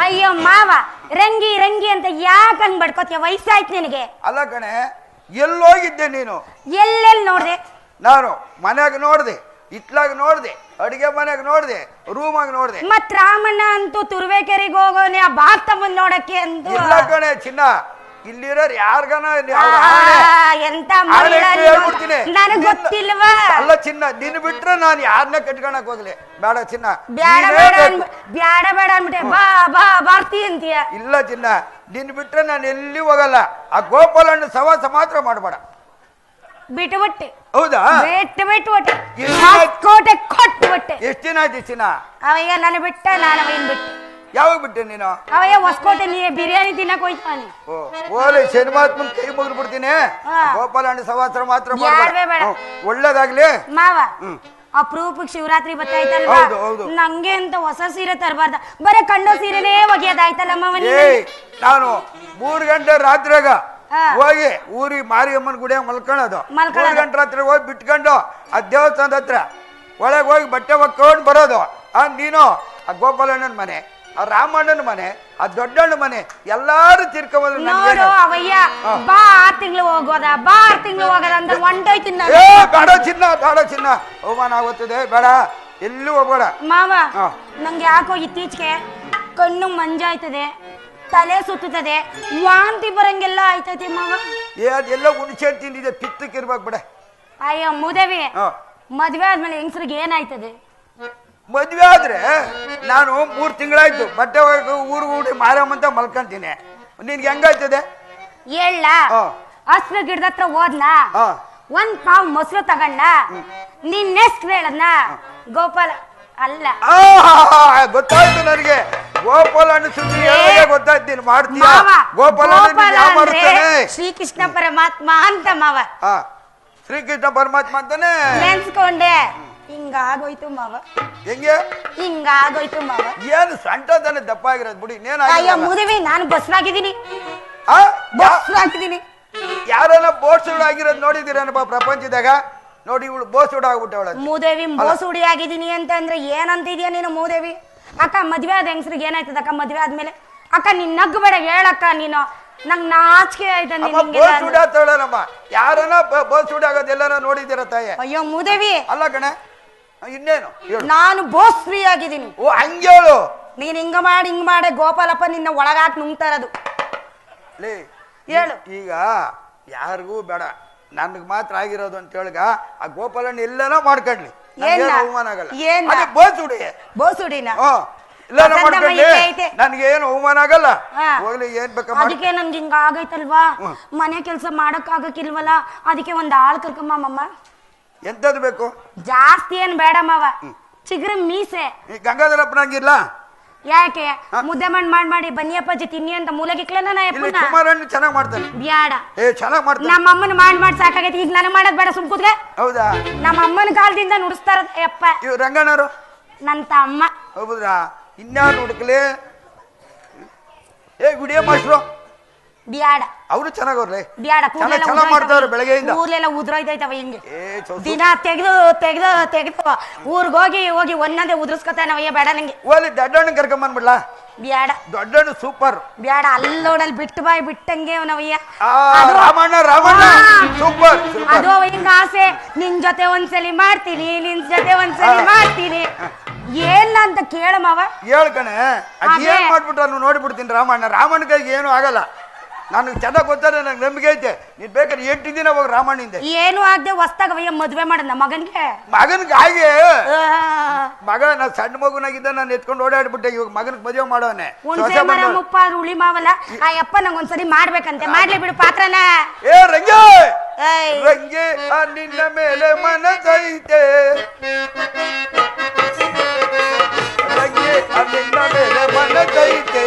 ಅಯ್ಯೋ ಮಾವ ರಂಗಿ ರಂಗಿ ಅಂತ ಯಾಕೆ ಹಂಗ್ ಬಡ್ಕೋತಿಯ ವಯಸ್ಸಾಯ್ತು ನಿನಗೆ ಅಲ್ಲ ಕಣೆ ಎಲ್ಲೋಗಿದ್ದೆ ನೀನು ಎಲ್ಲೆಲ್ಲಿ ನೋಡ್ದೆ ನಾನು ಮನ್ಯಾಗ ನೋಡ್ದೆ ಇತ್ಲಾಗ ನೋಡ್ದೆ ಅಡಿಗೆ ಮನ್ಯಾಗ ನೋಡ್ದೆ ರೂಮಾಗ ನೋಡ್ದೆ ಮತ್ ರಾಮಣ್ಣ ಅಂತೂ ತುರುವೇಕೆರೆಗೆ ಹೋಗೋನೆ ಆ ಬಾಗ್ ತಮ್ಮನ್ ನೋಡಕ್ಕೆ ಅಂತ ಇಲ್ಲ ಕಣೆ ಚಿನ್ನ ಇಲ್ಲಿರೋರು ಯಾರ್ಗನ ಎಂತ ಹೇಳ್ಬಿಡ್ತೀನಿ ನನಗ್ ಗೊತ್ತಿಲ್ವಾ ಅಲ್ಲ ಚಿನ್ನ ನಿನ್ ಬಿಟ್ರೆ ನಾನು ಯಾರನ್ನ ಕಟ್ಕೊಳಕ್ ಹೋಗ್ಲಿ ಬೇಡ ಚಿನ್ನ ಬ್ಯಾಡ ಬೇಡ ಬ್ಯಾಡ ಬೇಡ ಅನ್ಬಿಟ್ಟೆ ಬಾ ಬಾ ಬಾರ್ತಿ ಅಂತೀಯ ಇಲ್ಲ ಚಿನ್ನ ನಿನ್ ಬಿಟ್ರೆ ನಾನು ಎಲ್ಲಿ ಹೋಗಲ್ಲ ಆ ಗೋಪಾಲಣ್ಣ ಸವಾಸ ಮಾತ್ರ ಮಾಡಬೇಡ ಬಿಟ್ಟುಬಿಟ್ಟೆ ಹೌದಾ ಬಿಟ್ಟುಬಿಟ್ಟೆ ಕೋಟೆ ಕೊಟ್ಟುಬಿಟ್ಟೆ ಎಷ್ಟ್ ದಿನ ಆಯ್ತು ಚಿನ್ನ ಅವಯ್ಯ ನನ್ನ ಬಿಟ್ಟ ನಾನು ಅವನ್ ಬಿಟ್ಟೆ ಯಾವಾಗ ಬಿಟ್ಟೆ ನೀನು ಅವಯ್ಯ ಹೊಸಕೋಟೆ ನೀ ಬಿರಿಯಾನಿ ತಿನ್ನಕ್ ಹೋಯ್ತಾನೆ ಓಲೆ ಶನಿಮಾತ್ಮನ್ ಕೈ ಮುಗಿದು ಬಿಡ್ತೀನಿ ಗೋಪಾಲಣ್ಣ ಸವಾಸ ಮಾತ್ರ ಯಾರ್ವೇ ಬೇಡ. ಒಳ್ಳೇದಾಗ್ಲಿ ಮಾವ ಅಪರೂಪಕ್ಕೆ ಶಿವರಾತ್ರಿ ಬತ್ತಾಯ್ತಲ್ವಾ ಹೌದು, ಹೌದು. ನಂಗೆ ಅಂತ ಹೊಸ ಸೀರೆ ತರಬಾರ್ದ ಬರೀ ಕಂಡೋ ಸೀರೆನೇ ಒಗೆಯೋದಾಯ್ತಲ್ಲ ಮಾವ ನಾನು 3 ಗಂಟೆ ರಾತ್ರಿಯಾಗ ಹಾ. ಹೋಗಿ ಊರಿಗೆ ಮಾರಿಯಮ್ಮನ ಗುಡಿ ಮಲ್ಕೊಳ್ಳೋದು 3 ಗಂಟೆ ರಾತ್ರಿ ಹೋಗಿ ಬಿಟ್ಕೊಂಡು ಆ ದೇವಸ್ಥಾನದ ಹತ್ರ ಒಳಗೆ ಹೋಗಿ ಬಟ್ಟೆ ಒಕ್ಕೊಂಡು ಬರೋದು ನೀನು ಆ ಗೋಪಾಲಣ್ಣನ ಮನೆ ಆ ರಾಮಣ್ಣನ ಮನೆ ಆ ದೊಡ್ಡಣ್ಣ ಮನೆ ಎಲ್ಲಾರು ತಿರ್ಕೊಂಡ್ರು ನೋಡು ಅವಯ್ಯ ಬಾ 6 ತಿಂಗಳು ಹೋಗೋದ ಬಾ 6 ತಿಂಗಳು ಹೋಗೋದ ಅಂತ ಹೊಂಟೋಯ್ತೀನಿ ನಾನು. ಬೇಡ ಚಿನ್ನ ಅವಮಾನ ಆಗುತ್ತದೆ ಬೇಡ ಎಲ್ಲೂ ಹೋಗ್ಬೇಡ ಮಾವ ನಂಗೆ ಯಾಕೋ ಇತ್ತೀಚೆಗೆ ಕಣ್ಣು ಮಂಜಾಯ್ತದೆ ತಲೆ ಸುತ್ತದೆ ವಾಂತಿ ಬರಂಗೆಲ್ಲ ಆಯ್ತೈತಿ ಮಾವ ಅದೆಲ್ಲ ಹುಣಸೆ ತಿಂದಿದೆ ಪಿತ್ತಕ್ಕೆ ಇರ್ಬೇಕು ಬಿಡ ಅಯ್ಯೋ ಮುದವಿ ಮದ್ವೆ ಆದ್ಮೇಲೆ ಹೆಂಗಸ್ರಿಗೆ ಏನಾಯ್ತದೆ ಮದ್ವೆ ಆದ್ರೆ ನಾನು 3 ತಿಂಗಳಾಯ್ತು ಬಟ್ಟೆ ಊರಿಗೆ ಮಾರಮ್ಮಂತ ಮಲ್ಕೊಂತೀನಿ ನಿನ್ಗೆ ಹೆಂಗಾಯ್ತದೆ ಹೇಳ ಹಸ್ರು ಗಿಡದ ಹತ್ರ ಹೋದ್ನಾ ಒಂದ್ ಪಾವ್ ಮೊಸರು ತಗೊಂಡ ನಿನ್ನ ಹೆಸ್ರು ಹೇಳದ್ನ ಗೋಪಾಲ ಅಲ್ಲ. ಗೊತ್ತಾಯ್ತು ನನಗೆ, ಗೋಪಾಲ ಸುದ್ದಿ ಗೊತ್ತಾಯ್ತು. ನೀನು ಮಾಡ್ತೀಯ ಗೋಪಾಲ ಶ್ರೀಕೃಷ್ಣ ಪರಮಾತ್ಮ ಅಂತ ಮಾವ. ಶ್ರೀಕೃಷ್ಣ ಪರಮಾತ್ಮ ಅಂತಾನೆ ನೆನ್ಸ್ಕೊಂಡೆ, ಹಿಂಗಾಗೋಯ್ತು ಮಾವ. ಹೆಂಗೆ ಹಿಂಗಾಗೋಯ್ತು ಮಾವ? ಏನು ಸಂಟ ತಾನೆ ದಪ್ಪ ಆಗಿರೋದು ಬಿಡಿ. ಅಯ್ಯೋ ಮುದೇವಿ, ನಾನು ಬಸ್ರಾಗಿದ್ದೀನಿ. ಯಾರನ್ನ ಬೋಟ್ ಸುಡ್ ಆಗಿರೋದು ನೋಡಿದಿರೇನಪ್ಪ ಪ್ರಪಂಚದಾಗ? ನೋಡಿ ಇವಳು ಬೋಸ್ ಸುಡ್ ಆಗ್ಬಿಟ್ಟವಳ. ಮೂದೇವಿ ಬೋಸ್ ಹುಡಿ ಆಗಿದ್ದೀನಿ ಅಂತ ಅಂದ್ರೆ ಏನಂತಿದ್ಯಾ ನೀನು ಮೂದೇವಿ? ಅಕ್ಕ ಮದ್ವೆ ಆದ ಹೆಂಗಸ್ರಿಗೆ ಏನಾಯ್ತದ ಅಕ್ಕ ಮದ್ವೆ ಆದ್ಮೇಲೆ? ಅಕ್ಕ ನಿನ್ ನಗ್ಬೇಡ, ಹೇಳಕ್ಕ ನೀನು. ನಂಗ್ ನಾಚಿಕೆ ಆಯ್ತ. ಬೋಸ್ ಸುಡ್ ಆಗ್ತಾಳಮ್ಮ. ಯಾರನ್ನ ಬೋಸ್ ಸುಡ್ ಆಗೋದೆಲ್ಲ ನೋಡಿದಿರ ತಾಯಿ? ಅಯ್ಯೋ ಮೂದೇವಿ ಅಲ್ಲ ಕಣೆ, ಇನ್ನೇನು ನಾನು ಬೋಸ್ ಫ್ರೀ ಆಗಿದ್ದೀನಿ. ಓ ಹಂಗೇಳು. ನೀನ್ ಹಿಂಗ ಮಾಡಿ ಗೋಪಾಲಪ್ಪ ನಿನ್ನ ಒಳಗಾಕ್ ನುಂಗ್ತಾ ಇರೋದು. ಹೇಳು. ಈಗ ಯಾರಿಗೂ ಬೇಡ, ನನ್ಗೆ ಮಾತ್ರ ಆಗಿರೋದು ಅಂತ ಹೇಳಿಗ ಆ ಗೋಪಾಲಣ್ಣ ಎಲ್ಲಾನ ಮಾಡ್ಕೊಂಡ್ಲಿ, ಅವಮಾನ ಆಗಲ್ಲ. ಬೋಸ್ ಹುಡಿನ ನನ್ಗೆ ಏನು ಅವಮಾನ ಆಗಲ್ಲ. ಹೋಗ್ಲಿ, ಏನ್ ಬೇಕಾ. ಅದಕ್ಕೆ ನನ್ಗೆ ಹಿಂಗ ಆಗೈತಲ್ವಾ, ಮನೆ ಕೆಲ್ಸ ಮಾಡಕ್ ಆಗಕ್ಕಿಲ್ವಲ್ಲ, ಅದಕ್ಕೆ ಒಂದ್ ಆಳ್ ಕರ್ಕಮ್ಮಮ್ಮ. ಎಂತದ್ ಬೇಕು? ಜಾಸ್ತಿ ಏನ್ ಬೇಡ ಮಾವ, ಚಿಗ್ರ ಮೀಸೆ. ಗಂಗಾಧರಪ್ಪನಂಗಿಲ್ಲ. ಯಾಕೆ ಮುದ್ದೆ ಮಾಡಿ ಬನ್ನಿಯಪ್ಪಾಜಿ ತಿನ್ನಿ ಅಂತ ಮೂಲಗಿಕ್ಲೇನ ಕುಮಾರಣ್ಣ ಚೆನ್ನಾಗ್ ಮಾಡ್ತಾನೆ. ಬ್ಯಾಡ, ಚೆನ್ನಾಗ್ ಮಾಡ್ತಾನೆ. ನಮ್ಮ ಅಮ್ಮನ ಮಾಡಿ ಸಾಕಾಗೈತಿ. ಈಗ ನನಗ್ ಮಾಡೋದ್ ಬೇಡ, ಸುಮ್ ಕೂತ್ಗೆ. ಹೌದಾ? ನಮ್ಮ ಅಮ್ಮನ ಕಾಲದಿಂದ ನುಡಿಸ್ತಾರ ಯಪ್ಪ. ಇವ್ ರಂಗಣ್ಣರು ನನ್ ತಮ್ಮ. ಹೌದಾ? ಇನ್ಯಾರು ಹುಡುಕ್ಲಿ? ಗುಡಿಯ ಮಾಸ್ಟ್ರು ಬ್ಯಾಡ, ಅವರು ಚೆನ್ನಾಗವ್ರೇ. ಬ್ಯಾಡ, ಮಾಡ್ತಾವ್ರೆ ಬೆಳಗ್ಗೆಯಿಂದ. ಊರ್ಲೆಲ್ಲ ಉದ್ರೋಯ್ತೈತವ ಹಿಂಗೆ ದಿನ ತೆಗ್ದು ಊರ್ಗ್ ಹೋಗಿ ಒಂದೊಂದೇ ಉದ್ರಸ್ಕೊತಾನವಯ್ಯ. ಬೇಡ ನಂಗೆ. ಓಲಿ ದೊಡ್ಡಣ್ಣ ಕರ್ಕೊಂಬಂದ್ಬಿಡ್ಲಾ? ಬ್ಯಾಡ, ದೊಡ್ಡಣ್ಣ ಸೂಪರ್. ಬ್ಯಾಡ, ಅಲ್ಲೋಡಲ್ಲಿ ಬಿಟ್ಟು ಬಾಯಿ ಬಿಟ್ಟಂಗೆ ಅವನವಯ್ಯ. ರಾಮಣ್ಣ ಸೂಪರ್. ಅದು ಹಿಂಗ ಆಸೆ, ನಿನ್ ಜೊತೆ ಒಂದ್ಸಲಿ ಮಾಡ್ತೀನಿ, ನಿನ್ ಜೊತೆ ಒಂದ್ಸಲಿ ಮಾಡ್ತೀನಿ. ಏನ ಅಂತ ಕೇಳಮವ. ಹೇಳ್ಕಣೆ, ಏನ್ ಮಾಡ್ಬಿಟ್ಟ ನೋಡ್ಬಿಡ್ತೀನಿ. ರಾಮಣ್ಣ ಕೈಗೆ ಏನು ಆಗಲ್ಲ. ನನಗೆ ಚೆನ್ನಾಗ್ ಗೊತ್ತಾರೆ, ನಂಗೆ ನಂಬಿಕೆ ಐತೆ. ನೀನ್ ಬೇಕಾದ್ರೆ 8 ದಿನ ಹೋಗಿ ರಾಮಣ್ಣಿಂದ. ಏನು ಆಗದೆ ಹೊಸ್ತಾಗವಯ್ಯ ಮದ್ವೆ ಮಾಡದ ಮಗನ್ಗೆ ಹಾಗೆ. ಮಗ ನಾ ಸಣ್ಣ ಮಗುನಾಗಿದ್ದ ನಾನು ಎತ್ಕೊಂಡು ಓಡಾಡ್ಬಿಟ್ಟೆ. ಇವಾಗ ಮಗನಿಗೆ ಮದುವೆ ಮಾಡೋನೆ. ಮುಪ್ಪಾದ್ರು ಉಳಿ ಮಾವಲ್ಲ. ಆ ಯಪ್ಪ ನಂಗೊಂದ್ಸರಿ ಮಾಡ್ಬೇಕಂತೆ. ಮಾಡ್ಲಿ ಬಿಡು ಪಾತ್ರನ. ರಂಗೆ ರಂಗೆ ನಿನ್ನ ಮೇಲೆ ಮನಸೈತೆ, ರಂಗೆ ನಿನ್ನ ಮೇಲೆ ಮನಸೈತೆ,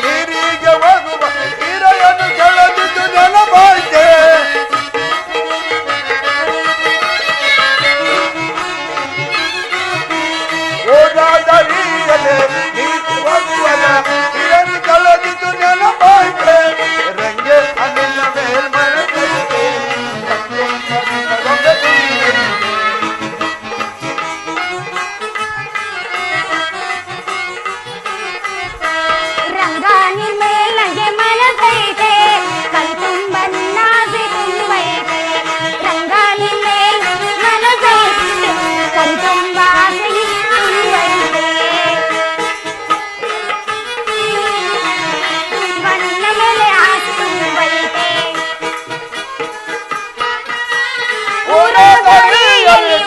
ನೀರಿಗೆ ಹೋಗುವ ಹಿರೆಯನ್ನು ಕೆಳದಿದ್ದು ನೆನಪಾಯ್ತೆ. ಓದಾದರಿಯಲೆ ನೀರು ಹೋಗುವಲ್ಲ ಹಿರನ್ನು ಕೆಳದಿದ್ದು ನೆನಪಾಯ್ತೆ. ರಂಗೆ ಅನಿಲ ಮೇಲ್ಮನಸೈತೆ, ರಂಗಾನಿ ಮೇಲಂಗೆ ಮನಸೈತೆ, ಕಲ್ತುಂಬ ನಾಸಿ ತುಂಬೈತೆ. ರಂಗಾನಿ ಮೇಲ್ ಮನಸೈತೆ, ಕಲ್ತುಂಬ ಆಸೆ ತುಂಬೈತೆ. ಬಣ್ಣ ಮೇಲೆ ಆಸೆ ತುಂಬೈತೆ.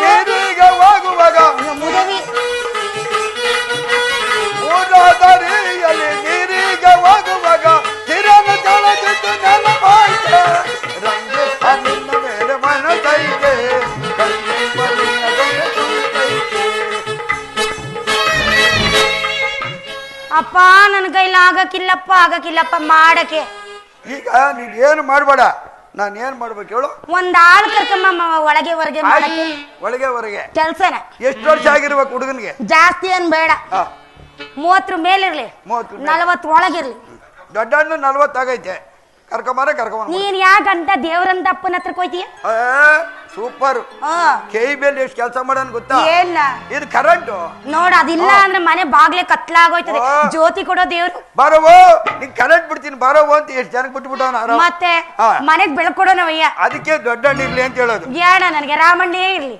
ನೀರಿಗೆ ಹೋಗುವಾಗ ಮುದವಿ ಓದಾದರಿಯಲ್ಲಿ ನೀರಿಗೆ ಹೋಗುವಾಗ ಹಿರನ್ನು ಕೆಳದಿದ್ದು ನೆನಪಾಯ್ತೆ. ರಂಗೆ ನಿನ್ನ ಮೇಲೆ ಮನಸೈತೆ, ಅಪ್ಪ ನನ್ ಕೈಲಿ ಆಗಕ್ಕಿಲ್ಲಪ್ಪ ಮಾಡಕ್ಕೆ. ಈಗ ನೀನ್ ಏನು ಮಾಡ್ಬೇಡ, ನಾನು ಏನ್ ಮಾಡ್ಬೇಕು ಹೇಳು? ಒಂದ್ ಆಳ್ ಕರ್ಕಮ್ಮ ಒಳಗೆ ಹೊರಗೆ ಮಾಡಕ್ಕೆ. ಒಳಗೆ ಹೊರಗೆ ಕೆಲ್ಸನ ಎಷ್ಟು ವರ್ಷ ಆಗಿರ್ಬೇಕು ಹುಡುಗನ್ಗೆ? ಜಾಸ್ತಿ ಏನ್ ಬೇಡ, 30 ಮೇಲಿರ್ಲಿ, 40 ಒಳಗಿರ್ಲಿ. ದೊಡ್ಡಣ್ಣು 40 ಆಗೈತೆ. ಕರ್ಕೊಂಬಾರ ನೀನ್ ಯಾಕಂತ ದೇವ್ರಂತ ಅಪ್ಪನ ಹತ್ರ ಹೋಯ್ತೀಯ? ಸೂಪರ್. KBL ಎಷ್ಟು ಕೆಲಸ ಮಾಡೋನ್ ಗೊತ್ತಾ? ಏನ ಇದು ಕರೆಂಟು ನೋಡ, ಅದಿಲ್ಲ ಅಂದ್ರೆ ಮನೆ ಬಾಗ್ಲೆ ಕತ್ಲಾಗೋಯ್ತದೆ. ಜ್ಯೋತಿ ಕೊಡೋ ದೇವ್ರು. ಬಾರವೋ, ನಿನ್ ಕರೆಂಟ್ ಬಿಡ್ತೀನಿ ಬಾರವೋ ಅಂತ ಎಷ್ಟು ಜನಕ್ಕೆ ಬಿಟ್ಬಿಟ್ಟವನ. ಮತ್ತೆ ಮನೆಗ್ ಬೆಳಕು ಕೊಡೋನವಯ್ಯ. ಅದಕ್ಕೆ ದೊಡ್ಡಣ್ಣ ಇರ್ಲಿ ಅಂತ ಹೇಳೋದು. ಬೇಡ ನನಗೆ ರಾಮಣ್ಣೇ ಇರ್ಲಿ.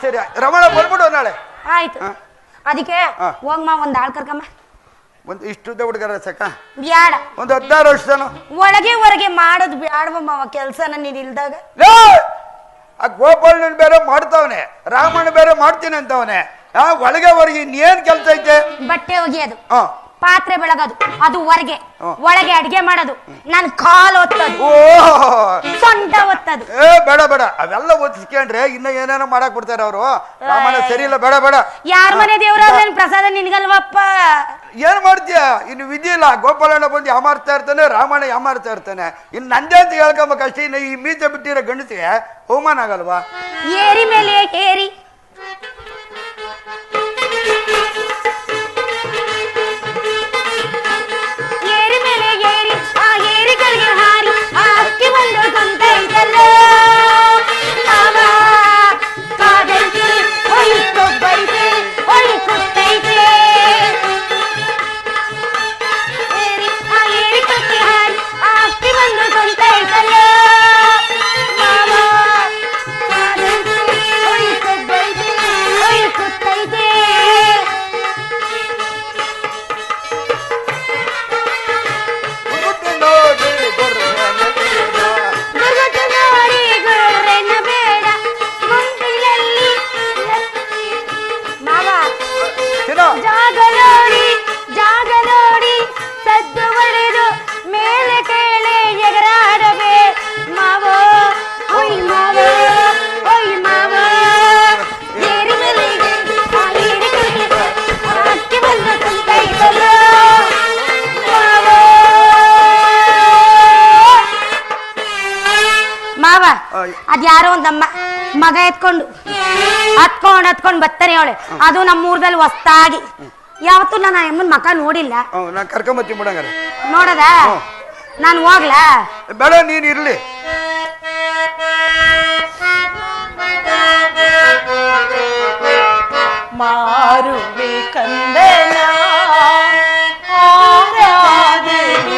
ಸರಿ, ರಮಣ ಬಂದ್ಬಿಡು ನಾಳೆ. ಆಯ್ತು. ಅದಕ್ಕೆ ಹೋಗ್ಮ ಒಂದ್ ಆಳ್ ಕರ್ಕಮ್ಮ. ಒಂದು ಇಷ್ಟುದ್ದ ಹುಡುಗರ ಸಕ ಬ್ಯಾಡ, ಒಂದು 16 ವರ್ಷ ಒಳಗೆ ಹೊರಗೆ ಮಾಡೋದು ಬ್ಯಾಡವಮ್ಮ ಕೆಲ್ಸನ ನೀನ್ ಇಲ್ದಾಗ. ಆ ಗೋಪಾಲನ ಬೇರೆ ಮಾಡ್ತಾವನೆ, ರಾಮಣ್ಣ ಬೇರೆ ಮಾಡ್ತೀನಿ ಅಂತವನೆ. ಒಳಗೆ ಹೊರಗೆ ಇನ್ನೇನ್ ಕೆಲಸ ಐತೆ? ಬಟ್ಟೆ ಒಗೆಯೋದು, ಪಾತ್ರೆ ಬೆಳಗೋದು, ಅದು ಹೊರಗೆ. ಒಳಗೆ ಅಡಿಗೆ ಮಾಡೋದು, ನನ್ ಕಾಲ್ ಒತ್ತದು, ಸೊಂಟ ಒತ್ತದು. ಬೇಡ ಬೇಡ, ಅವೆಲ್ಲ ಒತ್ತಿಸ್ಕೊಂಡ್ರೆ ಇನ್ನ ಏನೇನೋ ಮಾಡಕ್ ಬಿಡ್ತಾರೆ ಅವರು. ರಾಮಣ್ಣ ಸರಿ ಇಲ್ಲ, ಬೇಡ ಬೇಡ. ಯಾರ ಮನೆ ದೇವ್ರ ಪ್ರಸಾದ ನಿನ್ಗಲ್ವಪ್ಪ? ಏನ್ ಮಾಡ್ತೀಯ? ಇನ್ನು ವಿಧಿ ಇಲ್ಲ. ಗೋಪಾಲಣ್ಣ ಬಂದು ಯಾಮಾರ್ತಾ ಇರ್ತಾನೆ, ರಾಮಣ್ಣ ಯಾಮಾರ್ತಾ ಇರ್ತಾನೆ. ಇನ್ನು ನಂದೇ ಅಂತ ಹೇಳ್ಕೊಬೇಕಷ್ಟೇ. ಇನ್ನು ಈ ಮೀಸೆ ಬಿಟ್ಟಿರೋ ಗಂಡಸಿಗೆ ಅವಮಾನ ಆಗಲ್ವಾ? ಏರಿ ಮೇಲೆ ಏರಿ ಮೇಲೆ ಏರಿ, ಆ ಏರಿಗಳಿಗೆ ಹಾರಿ ಆ ಅಕ್ಕಿ ಬಂದು ಕೊಂತೈತಲ್ಲ ಕಾದಂತಿ ಹೊಯ್ ಕೊಬ್ಬೈತೆ ಹೊಯ್ ಕುತ್ತೈತೆ. ಏರಿ ಆ ಏರಿಗಳಿಗೆ ಹಾರಿ ಆ ಅಕ್ಕಿ ಬಂದು ಕೊಂತೈತಲ್ಲ ಕಾದಂತಿ ಹೊಯ್ ಕೊಬ್ಬೈತೆ ಹೊಯ್ ಕುತ್ತೈತೆ. ಜಾಗ ನೋಡಿ ಸದ್ದು ಹೊಡೆದು ಮೇಲೆ ಕೇಳೆ ಎಗರಾಡಬೇ ಮಾವೋ ಹೊಯ್ ಮಾವೋ ಹೊಯ್ ಮಾವೋ. ಏರಿ ಮೇಲೆ ಅಕ್ಕಿ ಬಂದು ಕುಂತೈತಲ್ಲ ಮಾವ. ಅದ್ಯಾರೋ ಒಂದಮ್ಮ ಮಗ ಎತ್ಕೊಂಡು ಹತ್ಕೊಂಡ್ ಬರ್ತಾನೆ ಅವಳೆ. ಅದು ನಮ್ಮೂರದಲ್ಲಿ ಹೊಸ್ತಾಗಿ. ಯಾವತ್ತೂ ನಾನು ಅಮ್ಮನ ಮಕ ನೋಡಿಲ್ಲ. ನಾನು ಕರ್ಕೊಂಬತ್ತಿ ಬಿಡಂಗಾರ. ನೋಡದ ನಾನು ಹೋಗ್ಲಾ? ಬೇಡ, ನೀನ್ ಇರ್ಲಿ. ಮಾರುವೆ ಕಂದನ ಆರಾಧನೆ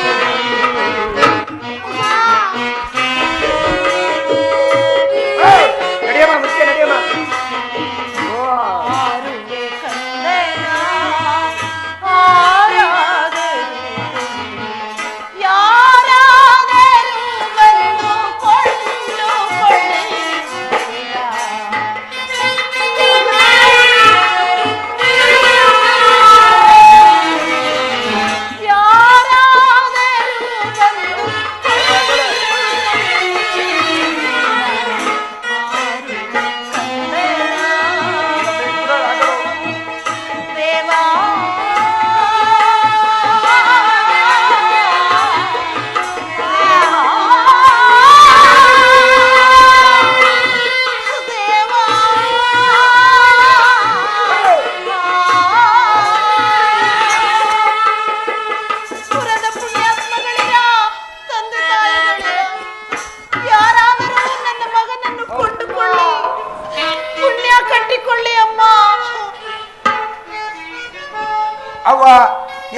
ಅವ್ವ,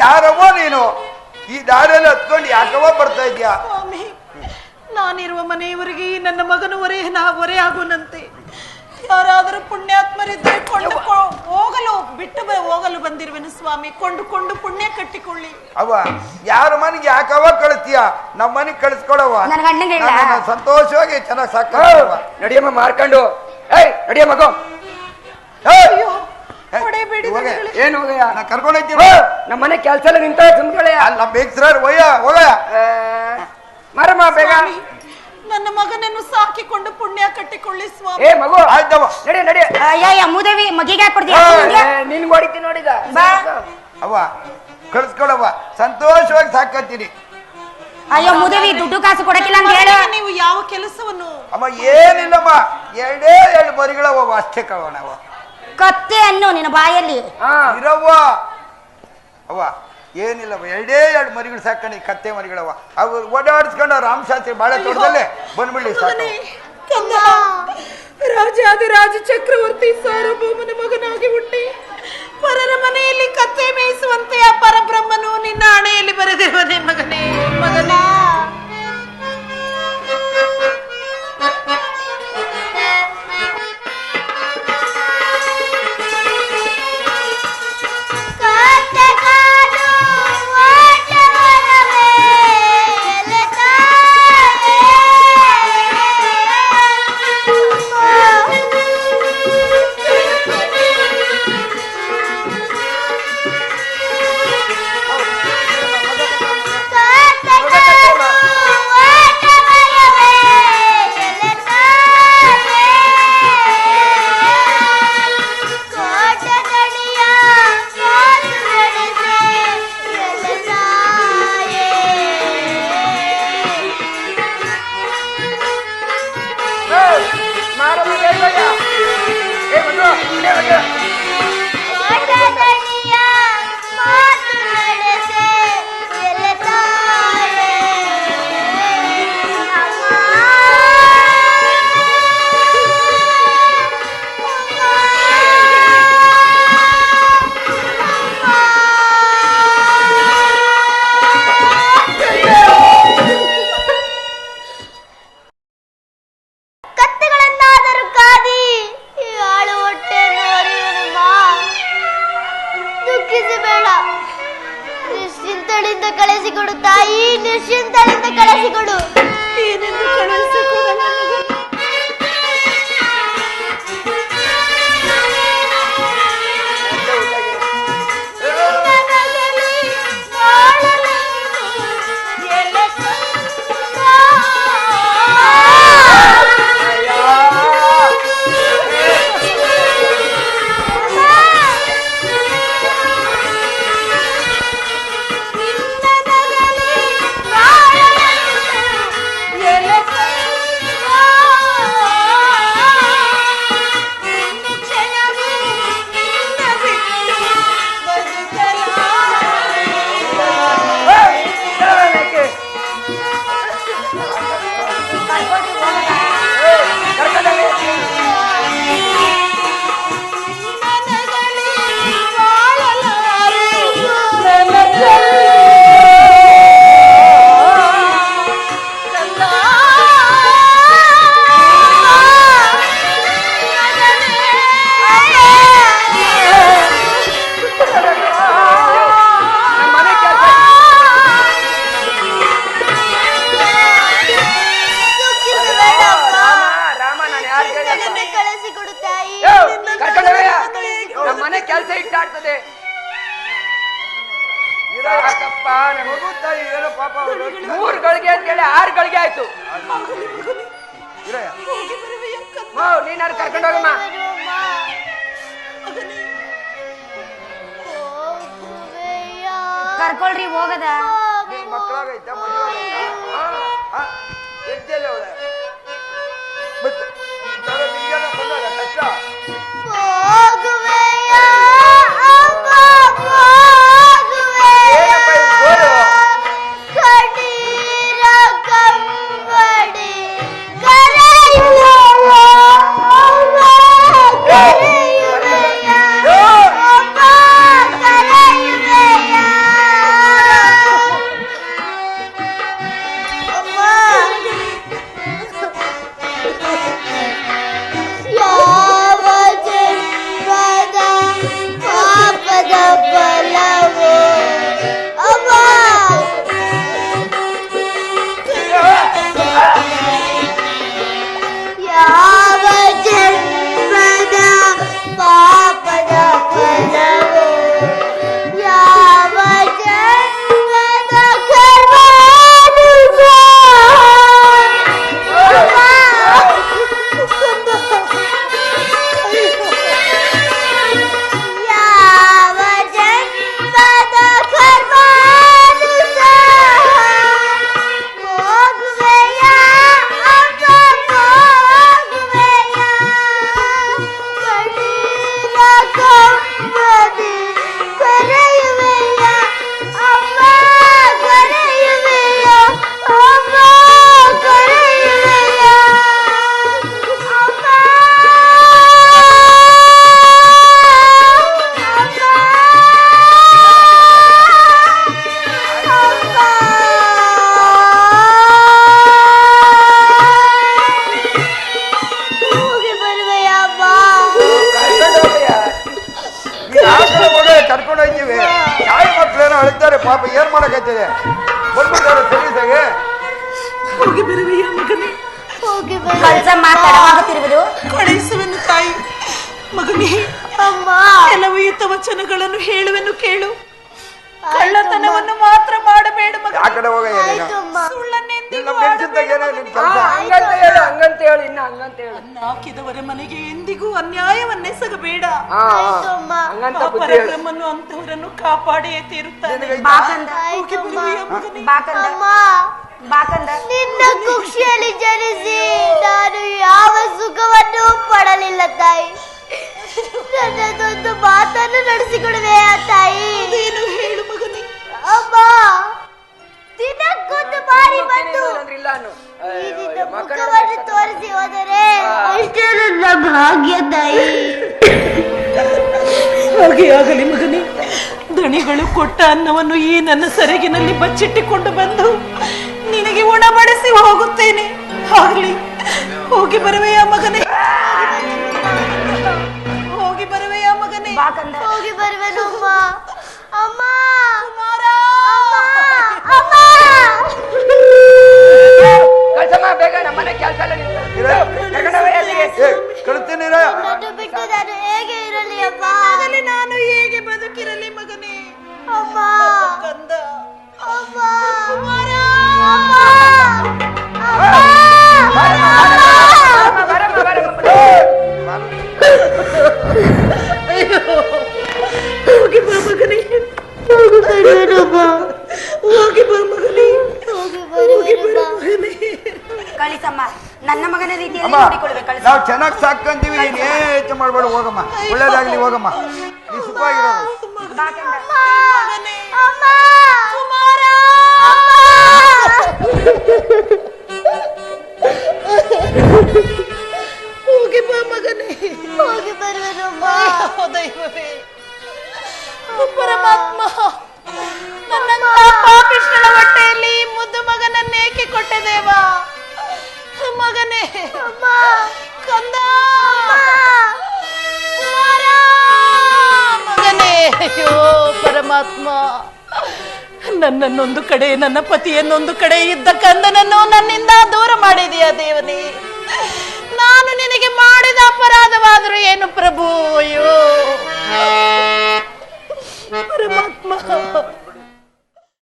ಯಾರವ್ವ ನೀನು? ಈ ದಾರಿಯಲ್ಲಿ ಹತ್ಕೊಂಡು ಯಾಕವ್ವ ಬರ್ತಾ ಇದ್ಯಾ? ಸ್ವಾಮಿ, ನಾನಿರುವ ಮನೆಯವರಿಗೆ ನನ್ನ ಮಗನ ಹೊರೆ ಆಗುವಂತೆ ಯಾರಾದರೂ ಪುಣ್ಯಾತ್ಮರಿದ್ದರೆ ಹೋಗಲು ಬಂದಿರುವೆನು ಸ್ವಾಮಿ. ಕೊಂಡುಕೊಂಡು ಪುಣ್ಯ ಕಟ್ಟಿಕೊಳ್ಳಿ. ಅವ್ವ, ಯಾರ ಮನೆಗೆ ಯಾಕವ್ವ ಕಳಿಸ್ತೀಯ? ನಮ್ಮ ಮನೆಗೆ ಕಳಿಸ್ಕೊಡವ್ವ. ಸಂತೋಷವಾಗಿ ಚೆನ್ನಾಗಿ ಸಾಕ. ನಡಿಯಮ್ಮ ಮಾರ್ಕೊಂಡು. ನಡಿಯ ಮಗು. ಏನು ಕರ್ಕೊಂಡೋಗ್ತೀನಿ. ನಮ್ಮ ಮನೆ ಕೆಲಸ ಎಲ್ಲ ನಿಂತ ತುಂಬ್ಕೊಳ್ಳಿ. ಅಲ್ಲ ಬೇಕ್ಸ್ರ ಹೋಗಯ್ಯ. ಮರಮ್ಮ ಬೇಗ. ನನ್ನ ಮಗನನ್ನು ಸಾಕಿಕೊಂಡು ಪುಣ್ಯ ಕಟ್ಟಿಕೊಳ್ಳಿ ಸ್ವಾಮಿ. ಮಗು ಆಯ್ತವ, ನಡಿ ನಡಿ. ಅಯ್ಯ ಮುದೇವಿ ಮಗಿಗೆ ಕೊಡ್ತೀಯ? ನಿನ್ ಹೊಡಿತೀನಿ ನೋಡಿದ. ಅವ್ವ ಕಳಿಸ್ಕೊಡವ್ವ, ಸಂತೋಷವಾಗಿ ಸಾಕತ್ತೀನಿ. ಅಯ್ಯೋ ಮುದೇವಿ, ದುಡ್ಡು ಕಾಸು ಕೊಡಕ್ಕಿಲ್ಲ ಅಂತ ಹೇಳು. ನೀವು ಯಾವ ಕೆಲಸವನ್ನು? ಅಮ್ಮ ಏನಿಲ್ಲಮ್ಮ, ಎರಡು ಮರಿಗಳವ ಅಷ್ಟೇ ಕವಣವ. ಕತ್ತೆ ಅನ್ನು ನಿನ್ನ ಬಾಯಲ್ಲಿ ಇರವ್ವ. ಅವ್ವ ಏನಿಲ್ಲವ, ಎರಡು ಮರಿಗಳು ಸಾಕಣಿ, ಕತ್ತೆ ಮರಿಗಳವ. ಅವು ಓಡಾಡಿಸ್ಕೊಂಡು ರಾಮಶಾಸ್ತ್ರಿ ಬಾಳೆ ತೋಟದಲ್ಲೇ ಬಂದ್ಬಿಡ್ಲಿ ಸಾಕು. ರಾಜಾದಿರಾಜ ಚಕ್ರವರ್ತಿ ಸಾರ್ವಭೌಮನ ಮಗನಾಗಿ ಹುಟ್ಟಿ ಪರರ ಮನೆಯಲ್ಲಿ ಕತ್ತೆ ಮೇಯಿಸುವಂತೆ ಆ ಪರಬ್ರಹ್ಮನು ನಿನ್ನ ಹಣೆಯಲ್ಲಿ ಬರೆದಿರುವನೇ ಮಗನೇ. ಮಗನೇ, ಚಿಂತೆ ಬೇಡ. ನಿಶ್ಚಿಂತಳಿಂದ ಕಳಿಸಿಕೊಡು ತಾಯಿ, ನಿಶ್ಚಿಂತಳಿಂದ ಕಳಿಸಿಕೊಡು. ಏನೆಂದು ಕಳುಹಿಸಿಕೊಡು ನನಗೆ. ಮನೆ ಕೆಲಸ ಇಟ್ಟಾಡ್ತದೆ. ಏನೋ ಪಾಪ 3 ಗಳಿಗೆ ಅಂತೇಳಿ 6 ಗಳಿಗೆ ಆಯ್ತು. ನೀನಾರು ಕರ್ಕೊಂಡು ಹೋಗಮ್ಮ. ಕರ್ಕೊಳ್ರಿ ಹೋಗದ. ಮಕ್ಕಳಾಗೈತ ಎಜ್ಜೆಲ್ಲ ಅವಳೆ ಕಷ್ಟ. ಕರ್ಕೊಂಡು ಹೋಗ್ತೀವಿ. ಯಾವ ಮಕ್ಕಳೇನೋ ಅಳ್ತಾರೆ ಪಾಪ, ಏನ್ ಮಾಡಕೈತಿದೆ ಬಂದ್ಬಿಡ್ತಾರೆ ಸರ್ವಿಸಾಗೆ. ಹೋಗಿ ಬರುವೆಯ ಮಗನೇ, ಕೆಲಸ ಮಾತಾಡುತ್ತಿರುವುದು ಕಳಿಸುವೆನು ತಾಯಿ. ಮಗನೇ, ಕೆಲವು ಹಿತ ವಚನಗಳನ್ನು ಹೇಳುವೆನು ಕೇಳು. ಕಳ್ಳತನವನ್ನು ಮಾತ್ರ ಮಾಡಬೇಡ ಮಗ. ಆ ಕಡೆ ಹೋಗ. ಹಂಗಂತ ಹೇಳು, ಇನ್ನ ಹಂಗಂತ ಹೇಳು. ಹಾಕಿದವರ ಮನೆಗೆ ಎಂದಿಗೂ ಅನ್ಯಾಯವನ್ನೆಸಗಬೇಡ. ಪರಬ್ರಹ್ಮನು ಅಂತವರನ್ನು ಕಾಪಾಡಿಯೇ ತೀರುತ್ತಾನೆ. ಹೋಗಿ ಬರುವೆಯ ಮಗನೇ. ನಿನ್ನ ಕುಕ್ಷಿಯಲ್ಲಿ ಜನಿಸಿ ನಾನು ಯಾವ ಸುಖವನ್ನು ಪಡಲಿಲ್ಲ ತಾಯಿ. ನನ್ನದೊಂದು ಮಾತನ್ನು ನಡೆಸಿಕೊಡುವೆಯಾ ತಾಯಿ? ಏನು ಹೇಳು ಮಗನೇ. ಅಮ್ಮ, ದಿನಕ್ಕೊಂದು ಬಾರಿ ಬಂದು ಈ ನಿನ್ನ ಮುಖವನ್ನು ತೋರಿಸಿ ಹೋದರೆ ಅಷ್ಟೇ ನನ್ನ ಭಾಗ್ಯ ತಾಯಿ. ಹಾಗೆ ಆಗಲಿ ಮಗನೇ. ದಣಿಗಳು ಕೊಟ್ಟ ಅನ್ನವನ್ನು ಈ ನನ್ನ ಸೆರಗಿನಲ್ಲಿ ಬಚ್ಚಿಟ್ಟಿಕೊಂಡು ಬಂದು ನಿನಗೆ ಉಣಬಡಿಸಿ ಹೋಗುತ್ತೇನೆ. ಆಗಲಿ, ಹೋಗಿ ಬರುವೆಯ ಮಗನೇ. ಹೋಗಿ ಬರುವೆಯ ಮಗನೇ. ಹೋಗಿ ಬರುವೆನು ಅಮ್ಮ. ಹೋಗಿ ಬಾ ಮಗನೇ, ಹೋಗಿ ಬರುವೆನು ಬಾ. ಕಳಿಸಮ್ಮ, ನನ್ನ ಮಗನ ರೀತಿಯಲ್ಲಿ ಅಮ್ಮ ನೋಡಿಕೊಳ್ಳುವೆ. ಕಳಿಸ. ನಾವು ಚೆನ್ನಾಗಿ ಸಾಕಂತೀವಿ, ನೀನ್ ಏಚ ಮಾಡ್ಬೇಡ, ಹೋಗಮ್ಮ, ಒಳ್ಳೇದಾಗ್ಲಿ, ಹೋಗಮ್ಮ, ನೀ ಸುಖವಾಗಿರೋದು. ಬಾ ಕಂದ. ಮಗನೇ, ಅಮ್ಮ ಕುಮಾರ, ಹೋಗಿ ಬಾ ಮಗನೇ, ಹೋಗಿ ಬರುವೆನು ಬಾ. ಅಯ್ಯೋ ದೈವವೇ, ಪರಮಾತ್ಮ, ನನ್ನ ಪಾಪಿಷ್ಠಳ ಹೊಟ್ಟೆಯಲ್ಲಿ ಈ ಮುದ್ದು ಮಗನನ್ನೇಕೆ ಕೊಟ್ಟೆ ದೇವ? ಮಗನೇ, ಕಂದ, ಕುಮಾರ, ಮಗನೇ, ಅಯ್ಯೋ ಪರಮಾತ್ಮ, ನನ್ನನ್ನೊಂದು ಕಡೆ ನನ್ನ ಪತಿಯನ್ನೊಂದು ಕಡೆ ಇದ್ದ ಕಂದನನ್ನು ನನ್ನಿಂದ ದೂರ ಮಾಡಿದೆಯಾ ದೇವನೇ? ನಾನು ನಿನಗೆ ಮಾಡಿದ ಅಪರಾಧವಾದರೂ ಏನು ಪ್ರಭು? ಅಯ್ಯೋ ಪರಮಾತ್ಮ,